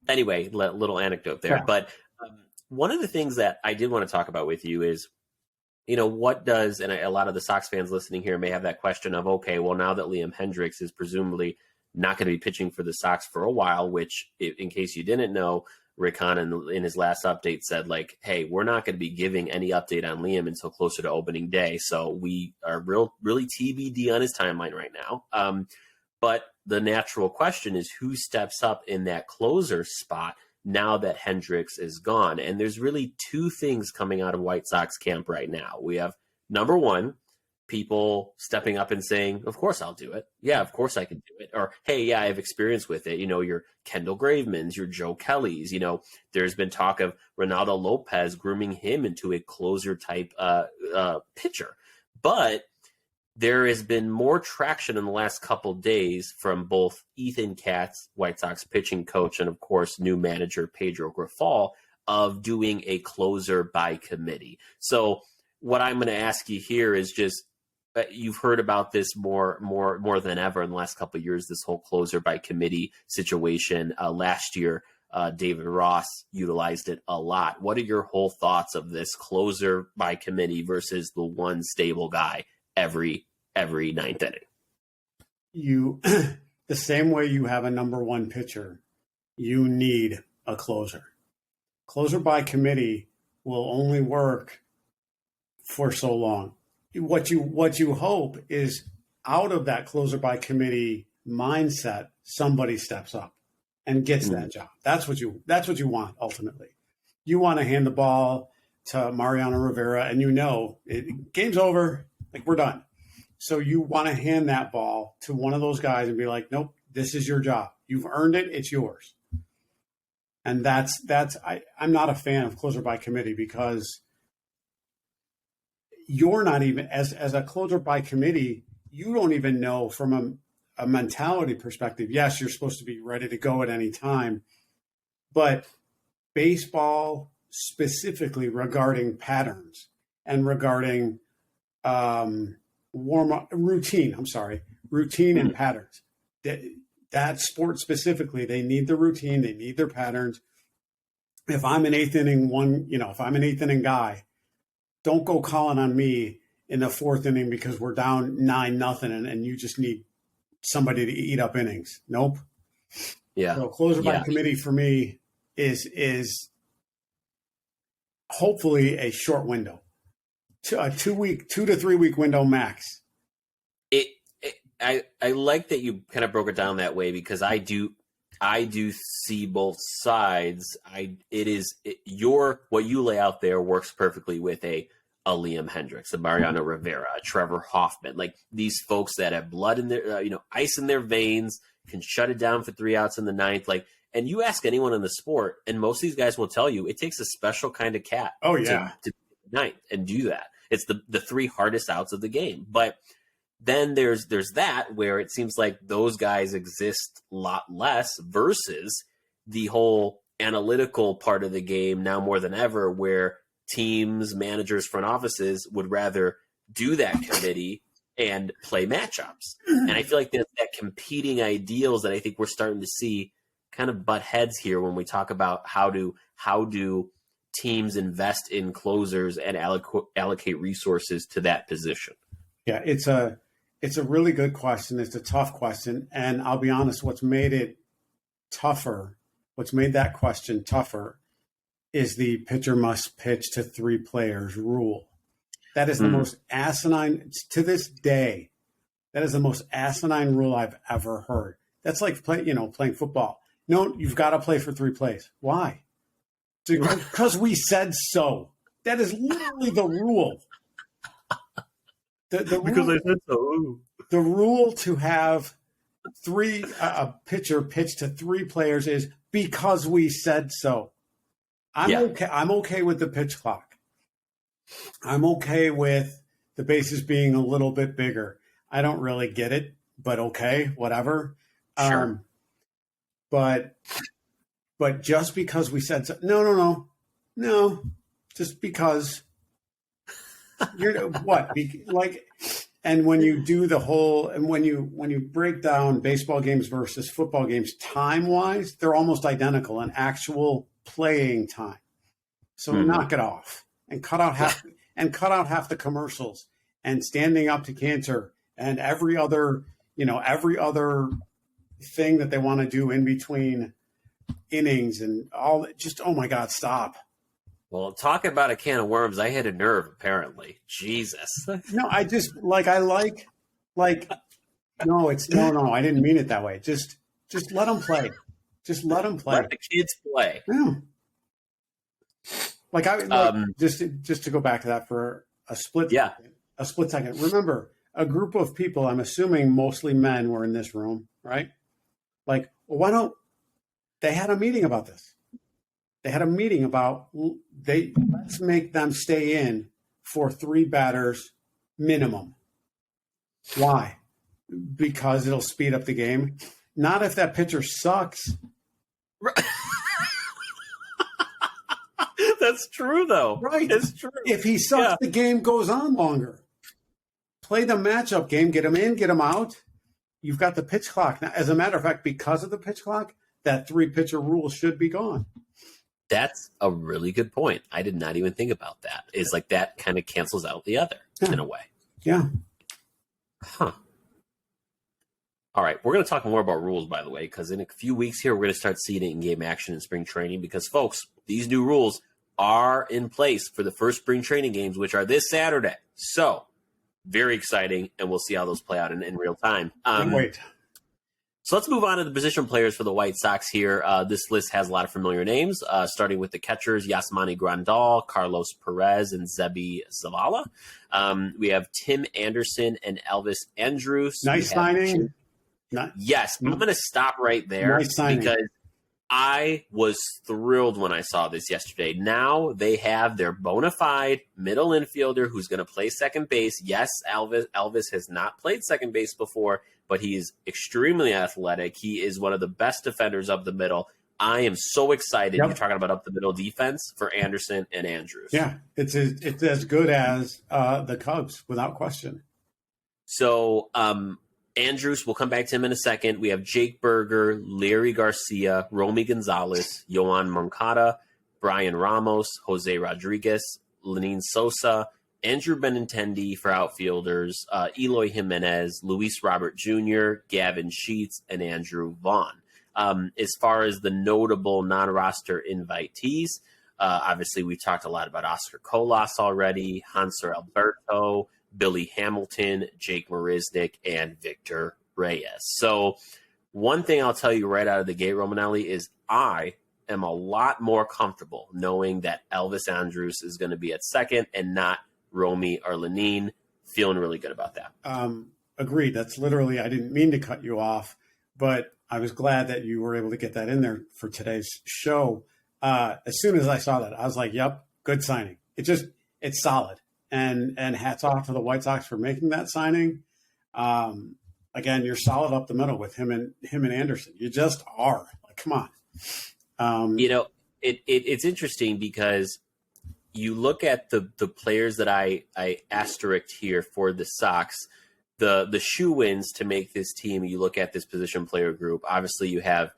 Anyway, little anecdote there. Yeah. But one of the things that I did want to talk about with you is, what does, and a lot of the Sox fans listening here may have that question of, okay, well, now that Liam Hendriks is presumably not going to be pitching for the Sox for a while, which, in case you didn't know, Rick Hahn in his last update said, like, hey, we're not going to be giving any update on Liam until closer to opening day. So we are really TBD on his timeline right now. But the natural question is, who steps up in that closer spot now that Hendriks is gone? And there's really two things coming out of White Sox camp right now. We have, number one, people stepping up and saying, of course I'll do it. Yeah, of course I can do it. Or, hey, yeah, I have experience with it. Your Kendall Gravemans, your Joe Kellys. There's been talk of Ronaldo Lopez grooming him into a closer type pitcher. But there has been more traction in the last couple days from both Ethan Katz, White Sox pitching coach, and of course new manager Pedro Grifol, of doing a closer by committee. So what I'm going to ask you here is just, you've heard about this more than ever in the last couple of years, this whole closer by committee situation. Last year, David Ross utilized it a lot. What are your whole thoughts of this closer by committee versus the one stable guy every ninth inning? The same way you have a number one pitcher, you need a closer. Closer by committee will only work for so long. What you hope is, out of that closer by committee mindset, somebody steps up and gets that job. That's what you want ultimately. You want to hand the ball to Mariano Rivera, and game's over, like we're done. So you want to hand that ball to one of those guys and be like, nope, this is your job. You've earned it. It's yours. And I'm not a fan of closer by committee, because you're not even, as a closer by committee, you don't even know from a mentality perspective. Yes, you're supposed to be ready to go at any time, but baseball specifically regarding patterns and regarding routine and patterns. That sport specifically, they need the routine, they need their patterns. If I'm an eighth inning guy, don't go calling on me in the fourth inning because we're down 9-0 and you just need somebody to eat up innings. Nope. Yeah. So closer by committee for me is hopefully a short window, a 2 to 3 week window max. I like that you kind of broke it down that way, because I do see both sides. What you lay out there works perfectly with a Liam Hendriks, a Mariano Rivera, a Trevor Hoffman, like these folks that have blood in their, ice in their veins, can shut it down for 3 outs in the ninth. Like, and you ask anyone in the sport, and most of these guys will tell you it takes a special kind of cat. Oh yeah, to ninth and do that. It's the 3 hardest outs of the game. But then there's that where it seems like those guys exist a lot less, versus the whole analytical part of the game now more than ever, where teams, managers, front offices would rather do that committee and play matchups. And I feel like there's that competing ideals that I think we're starting to see kind of butt heads here when we talk about how do teams invest in closers and allocate resources to that position. Yeah, it's a really good question. It's a tough question. And I'll be honest, what's made that question tougher is the pitcher must pitch to 3 players rule. That is the most asinine, to this day, that is the most asinine rule I've ever heard. That's like playing football. No, you've got to play for 3 plays. Why? Because we said so. That is literally the rule. The because I said so. The rule to have a pitcher pitch to 3 players is because we said so. Okay. I'm okay with the pitch clock. I'm okay with the bases being a little bit bigger. I don't really get it, but okay, whatever. Sure. But just because we said so, no, just because you're what? And when you do the whole, and when you break down baseball games versus football games time wise, they're almost identical in actual playing time. So knock it off and cut out half the commercials and standing up to cancer and every other thing that they want to do in between innings and all. Just, oh my God, stop. Well, talking about a can of worms, I hit a nerve, apparently. Jesus. No, I just no, I didn't mean it that way. Just let them play. Just let them play. Let the kids play. Yeah. Just to go back to that for a split second. Remember, a group of people, I'm assuming mostly men, were in this room, right? Like, well, why don't they had a meeting about this? They had a meeting about let's make them stay in for 3 batters minimum. Why? Because it'll speed up the game. Not if that pitcher sucks. That's true, though. Right. It's true. If he sucks, the game goes on longer. Play the matchup game. Get him in, get him out. You've got the pitch clock. Now, as a matter of fact, because of the pitch clock, that 3-pitcher rule should be gone. That's a really good point. I did not even think about that. It's like that kind of cancels out the other in a way. Yeah. Huh. All right. We're going to talk more about rules, by the way, because in a few weeks here, we're going to start seeing it in game action in spring training because, folks, these new rules are in place for the first spring training games, which are this Saturday. So, very exciting, and we'll see how those play out in real time. Wait. So let's move on to the position players for the White Sox here. This list has a lot of familiar names, starting with the catchers, Yasmani Grandal, Carlos Perez, and Zebi Zavala. We have Tim Anderson and Elvis Andrus. Nice signing. Yes, I'm going to stop right there because I was thrilled when I saw this yesterday. Now they have their bona fide middle infielder who's going to play second base. Yes, Elvis has not played second base before, but he is extremely athletic. He is one of the best defenders of the middle. I am so excited. You're talking about up the middle defense for Anderson and Andrus. Yeah, it's as good as the Cubs, without question. So Andrus, we'll come back to him in a second. We have Jake Berger, Larry Garcia, Romy Gonzalez, Yohan Moncada, Brian Ramos, Jose Rodriguez, Lenin Sosa, Andrew Benintendi for outfielders, Eloy Jimenez, Luis Robert Jr., Gavin Sheets, and Andrew Vaughn. As far as the notable non-roster invitees, obviously we've talked a lot about Oscar Colas already, Hanser Alberto, Billy Hamilton, Jake Marisnik, and Victor Reyes. So one thing I'll tell you right out of the gate, Romanelli, is I am a lot more comfortable knowing that Elvis Andrus is going to be at second and not Romy or Lenin. Feeling really good about that. Agreed. That's literally, I didn't mean to cut you off, but I was glad that you were able to get that in there for today's show. As soon as I saw that, I was like, yep, good signing. It's solid. And hats off to the White Sox for making that signing. Again, you're solid up the middle with him and Anderson. You just are. Like, come on. It's interesting because you look at the players that I asterisked here for the Sox, the shoe-ins to make this team. You look at this position player group. Obviously, you have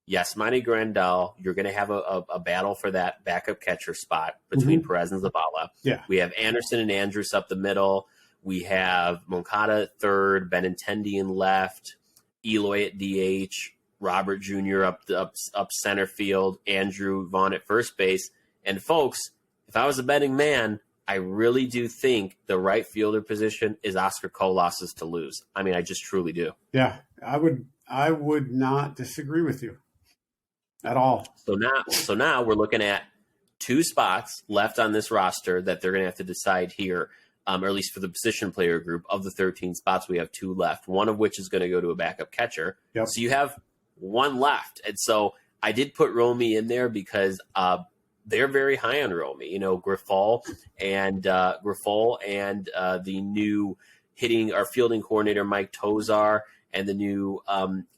Yasmani Grandal. You're going to have a battle for that backup catcher spot between Perez and Zavala. Yeah. We have Anderson and Andrus up the middle. We have Moncada at third, Benintendi in left, Eloy at DH, Robert Jr. up center field, Andrew Vaughn at first base. And folks, if I was a betting man, I really do think the right fielder position is Oscar Colas's to lose. I mean, I just truly do. Yeah, I would not disagree with you at all. So now we're looking at 2 spots left on this roster that they're going to have to decide here, or at least for the position player group. Of the 13 spots, we have 2 left, one of which is going to go to a backup catcher. Yep. So you have 1 left. And so I did put Romy in there because they're very high on Romy. You know, Grifol and the new hitting or fielding coordinator, Mike Tozar, and the new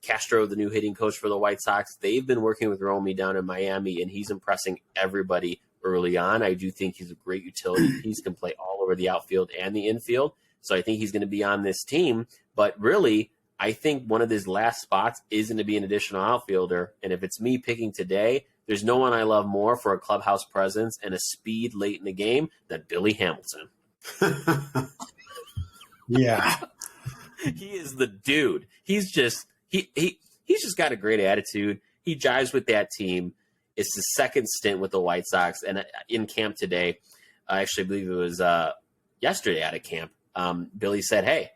Castro, the new hitting coach for the White Sox. They've been working with Romy down in Miami, and he's impressing everybody early on. I do think he's a great utility piece, can play all over the outfield and the infield. So I think he's going to be on this team. But really, I think one of his last spots is going to be an additional outfielder. And if it's me picking today, there's no one I love more for a clubhouse presence and a speed late in the game than Billy Hamilton. Yeah. He is the dude. He's just got a great attitude. He jives with that team. It's the second stint with the White Sox, and in camp today, I actually believe it was yesterday at a camp. Billy said, "Hey,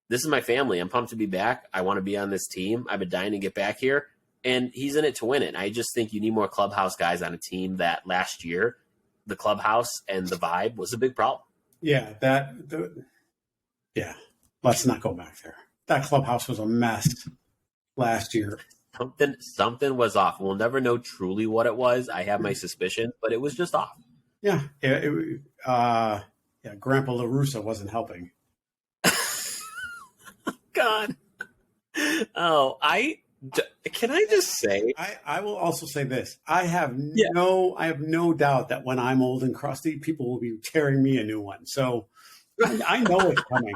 this is my family. I'm pumped to be back. I want to be on this team. I've been dying to get back here." And he's in it to win it. And I just think you need more clubhouse guys on a team that last year, the clubhouse and the vibe was a big problem. Yeah, let's not go back there. That clubhouse was a mess last year. Something was off. We'll never know truly what it was. I have my suspicions, but it was just off. Yeah. Grandpa LaRussa wasn't helping. God. Oh, can I just say? I will also say this. I have no doubt that when I'm old and crusty, people will be tearing me a new one. So I know it's coming.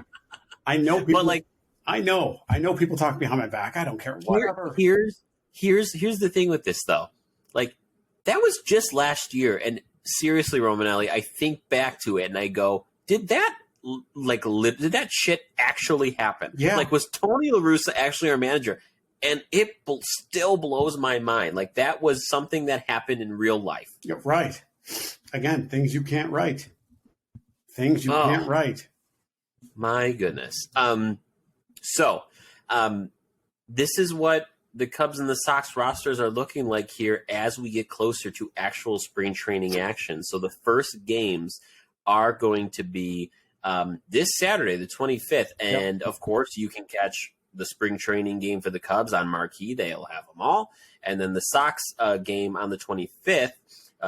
I know people. But I know people talk behind my back. I don't care. Whatever. Here's the thing with this though. Like, that was just last year, and seriously, Romanelli, I think back to it and I go, did that shit actually happen? Yeah. Like, was Tony La Russa actually our manager? And it still blows my mind. Like, that was something that happened in real life. Yeah, right. Again, things you can't write. Things you can't write. My goodness. This is what the Cubs and the Sox rosters are looking like here as we get closer to actual spring training action. So the first games are going to be this Saturday, the 25th. And, of course, you can catch the spring training game for the Cubs on Marquee. They'll have them all. And then the Sox game on the 25th,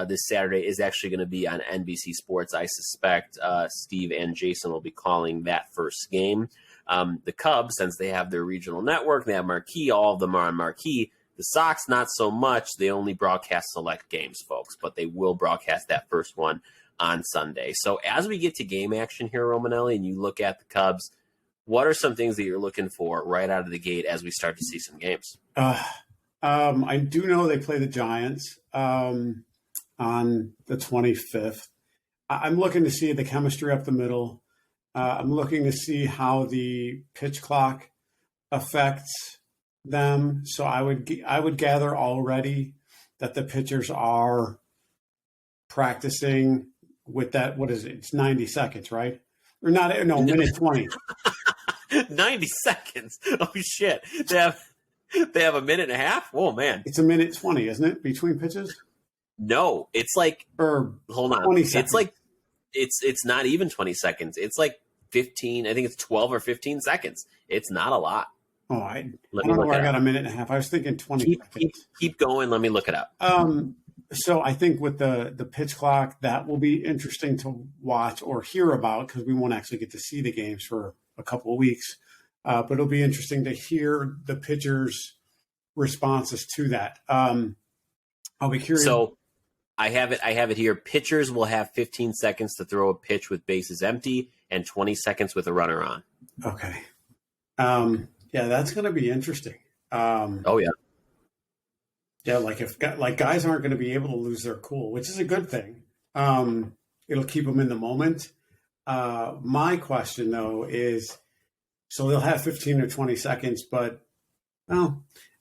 this Saturday, is actually going to be on NBC Sports. I suspect Steve and Jason will be calling that first game. The Cubs, since they have their regional network, they have Marquee, all of them are on Marquee. The Sox, not so much. They only broadcast select games, folks, but they will broadcast that first one on Sunday. So as we get to game action here, Romanelli, and you look at the Cubs, what are some things that you're looking for right out of the gate as we start to see some games? I do know they play the Giants on the 25th. I'm looking to see the chemistry up the middle. I'm looking to see how the pitch clock affects them. So I would gather already that the pitchers are practicing with that. What is it? It's 90 seconds, right? Or not? No, minute 20. 90 seconds. Oh shit! They have a minute and a half. Oh man, it's a minute 20, isn't it? Between pitches? No, it's like. Hold on. 20 seconds. It's like it's not even 20 seconds. It's like 15. I think it's 12 or 15 seconds. It's not a lot. Oh, I don't know where I got a minute and a half. I was thinking 20 seconds. Keep going. Let me look it up. So I think with the pitch clock, that will be interesting to watch or hear about because we won't actually get to see the games for a couple of weeks. But it'll be interesting to hear the pitchers' responses to that. I'll be curious. So I have it here. Pitchers will have 15 seconds to throw a pitch with bases empty and 20 seconds with a runner on. Okay. Yeah, that's going to be interesting. Oh yeah. Yeah, if guys aren't going to be able to lose their cool, which is a good thing. It'll keep them in the moment. My question though is, so they'll have 15 or 20 seconds, but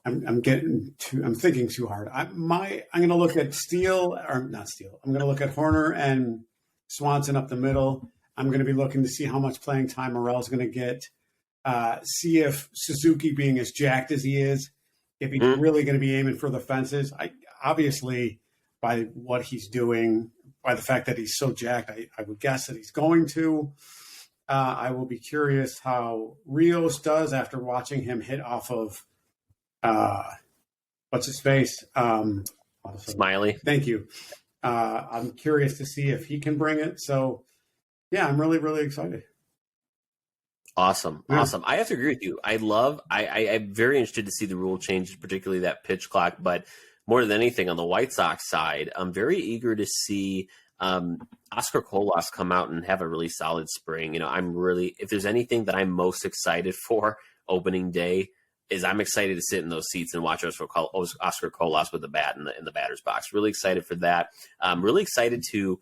I'm thinking too hard. I'm going to look at I'm going to look at Horner and Swanson up the middle. I'm going to be looking to see how much playing time Morel's going to get. See if Suzuki, being as jacked as he is, if he's really going to be aiming for the fences. Obviously, by what he's doing, by the fact that he's so jacked, I would guess that he's going to. I will be curious how Rios does after watching him hit off of what's his face? Smiley. Thank you. I'm curious to see if he can bring it. So, yeah, I'm really, really excited. Awesome. I have to agree with you. I'm very interested to see the rule changes, particularly that pitch clock. But more than anything, on the White Sox side, I'm very eager to see Oscar Colas come out and have a really solid spring. If there's anything that I'm most excited for opening day, is I'm excited to sit in those seats and watch Oscar Colas with the bat in the batter's box. Really excited for that. Really excited to.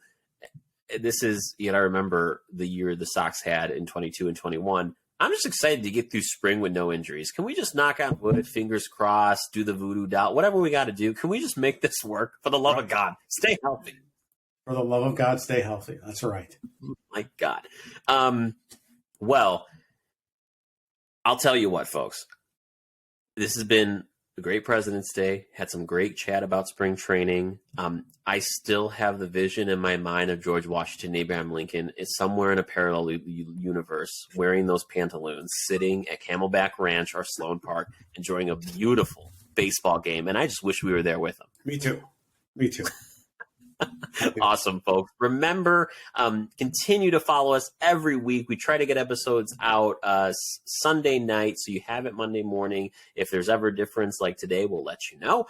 This is, I remember the year the Sox had in 22 and 21. I'm just excited to get through spring with no injuries. Can we just knock on wood, fingers crossed, do the voodoo doll, whatever we got to do? Can we just make this work? For the love of God, stay healthy. For the love of God, stay healthy. That's right. My God. Well, I'll tell you what, folks. This has been a great President's Day. Had some great chat about spring training. I still have the vision in my mind of George Washington, Abraham Lincoln is somewhere in a parallel universe wearing those pantaloons, sitting at Camelback Ranch or Sloan Park, enjoying a beautiful baseball game. And I just wish we were there with him. Me too. Awesome, folks. Remember, continue to follow us every week. We try to get episodes out Sunday night, so you have it Monday morning. If there's ever a difference like today, we'll let you know.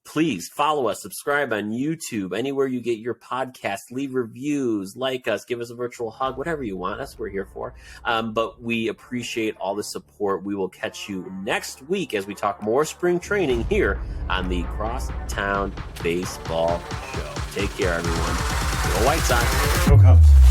Please follow us, subscribe on YouTube, anywhere you get your podcast, leave reviews, like us, give us a virtual hug, whatever you want. That's what we're here for. But we appreciate all the support. We will catch you next week as we talk more spring training here on the Crosstown Baseball Show. Take care, everyone. Go White Sox. Go Cubs.